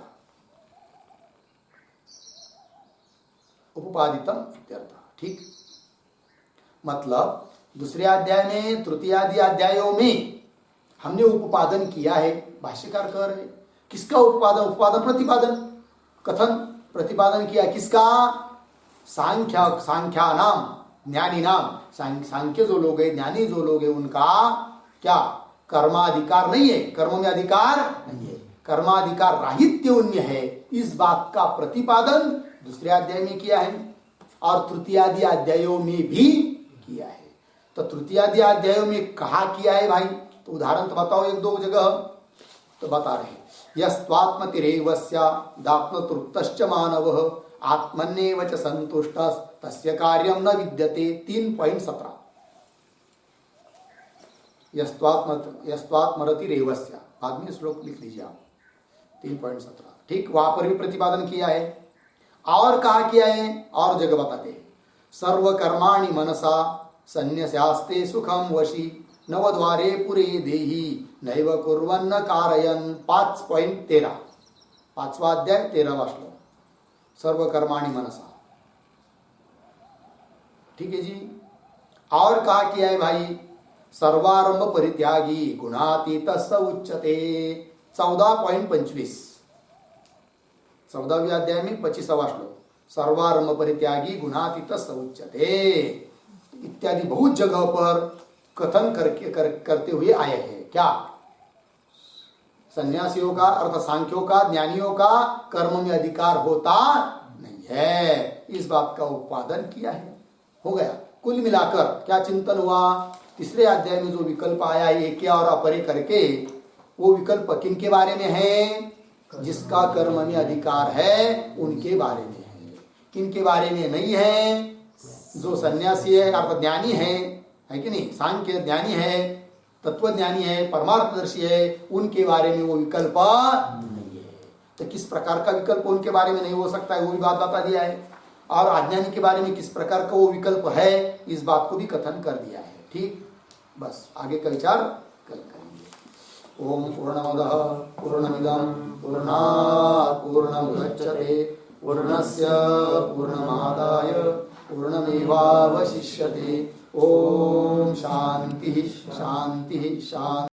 उपादितम इत्यर्थ। ठीक, मतलब दूसरे अध्याय में, तृतीयादि अध्यायों में हमने उपादन किया है। भाष्यकार कह रहे किसका उपादन? उपादन प्रतिपादन, कथन प्रतिपादन किया किसका? सांख्या नाम, ज्ञानी नाम, सांख्य जो लोग हैं, ज्ञानी जो लोग हैं, उनका क्या कर्माधिकार नहीं है, कर्म में अधिकार नहीं है, कर्माधिकार राहित्य उन्य है, इस बात का प्रतिपादन दूसरे अध्याय में किया है और तृतीयादि अध्यायों में भी किया है। तो तृतीयादि अध्यायों में कहा किया है भाई? तो उदाहरण तो बताओ एक दो जगह, तो बता रहे, यस्त्वात्मतिरेवस्य दात्मतृप्तश्च मानवः आत्मन्येव च संतुष्टः तस्य कार्यं न विद्यते। 3.17 यस्त्वात्मरतिरेवस्य, बाद में श्लोक लिख लीजिए आप, 3.17। ठीक, वहां पर भी प्रतिपादन किया है और कहा किया है, और जगह बताते हैं, सर्वकर्माणि मनसा सन्न्यस्यास्ते सुखम वशी नवद्वारे पुरे देहि नैव कुर्वन्न कारयन्। 5.13, 5वां अध्याय 13वां श्लोक, सर्वकर्माणि मनसा। ठीक है जी, और कहा किया है भाई, सर्वारंभ परित्यागी गुणातीतः स उच्यते। 14.25, 14वें अध्याय में 25वां श्लोक, सर्वारंभ परित्यागी गुणातीतः स उच्यते, इत्यादि बहुत जगह पर कथन करते हुए आए हैं। क्या? सन्यासियों का, अर्थ सांख्यों का, ज्ञानियों का कर्म में अधिकार होता नहीं है, इस बात का उपादन किया है। हो गया। कुल मिलाकर क्या चिंतन हुआ? तीसरे अध्याय में जो विकल्प आया एक और अपरे करके, वो विकल्प किनके बारे में है? जिसका कर्म में अधिकार है उनके बारे में है। किनके बारे में नहीं है? जो सन्यासी है अर्थात ज्ञानी है कि नहीं, सांख्य ज्ञानी है, तत्वज्ञानी है, परमार्थदर्शी है, उनके बारे में वो विकल्प नहीं है। तो किस प्रकार का विकल्प उनके बारे में नहीं हो सकता है वो भी बात बता दिया है, और अज्ञानी के बारे में किस प्रकार का वो विकल्प है इस बात को भी कथन कर दिया है। ठीक, बस आगे का विचार कल करेंगे। ओम पूर्णमदः पूर्णमिदं पूर्णात् पूर्णमुदच्यते पूर्णस्य पूर्णमादाय पूर्णमेवावशिष्यते। ओम शांति शांति शांति।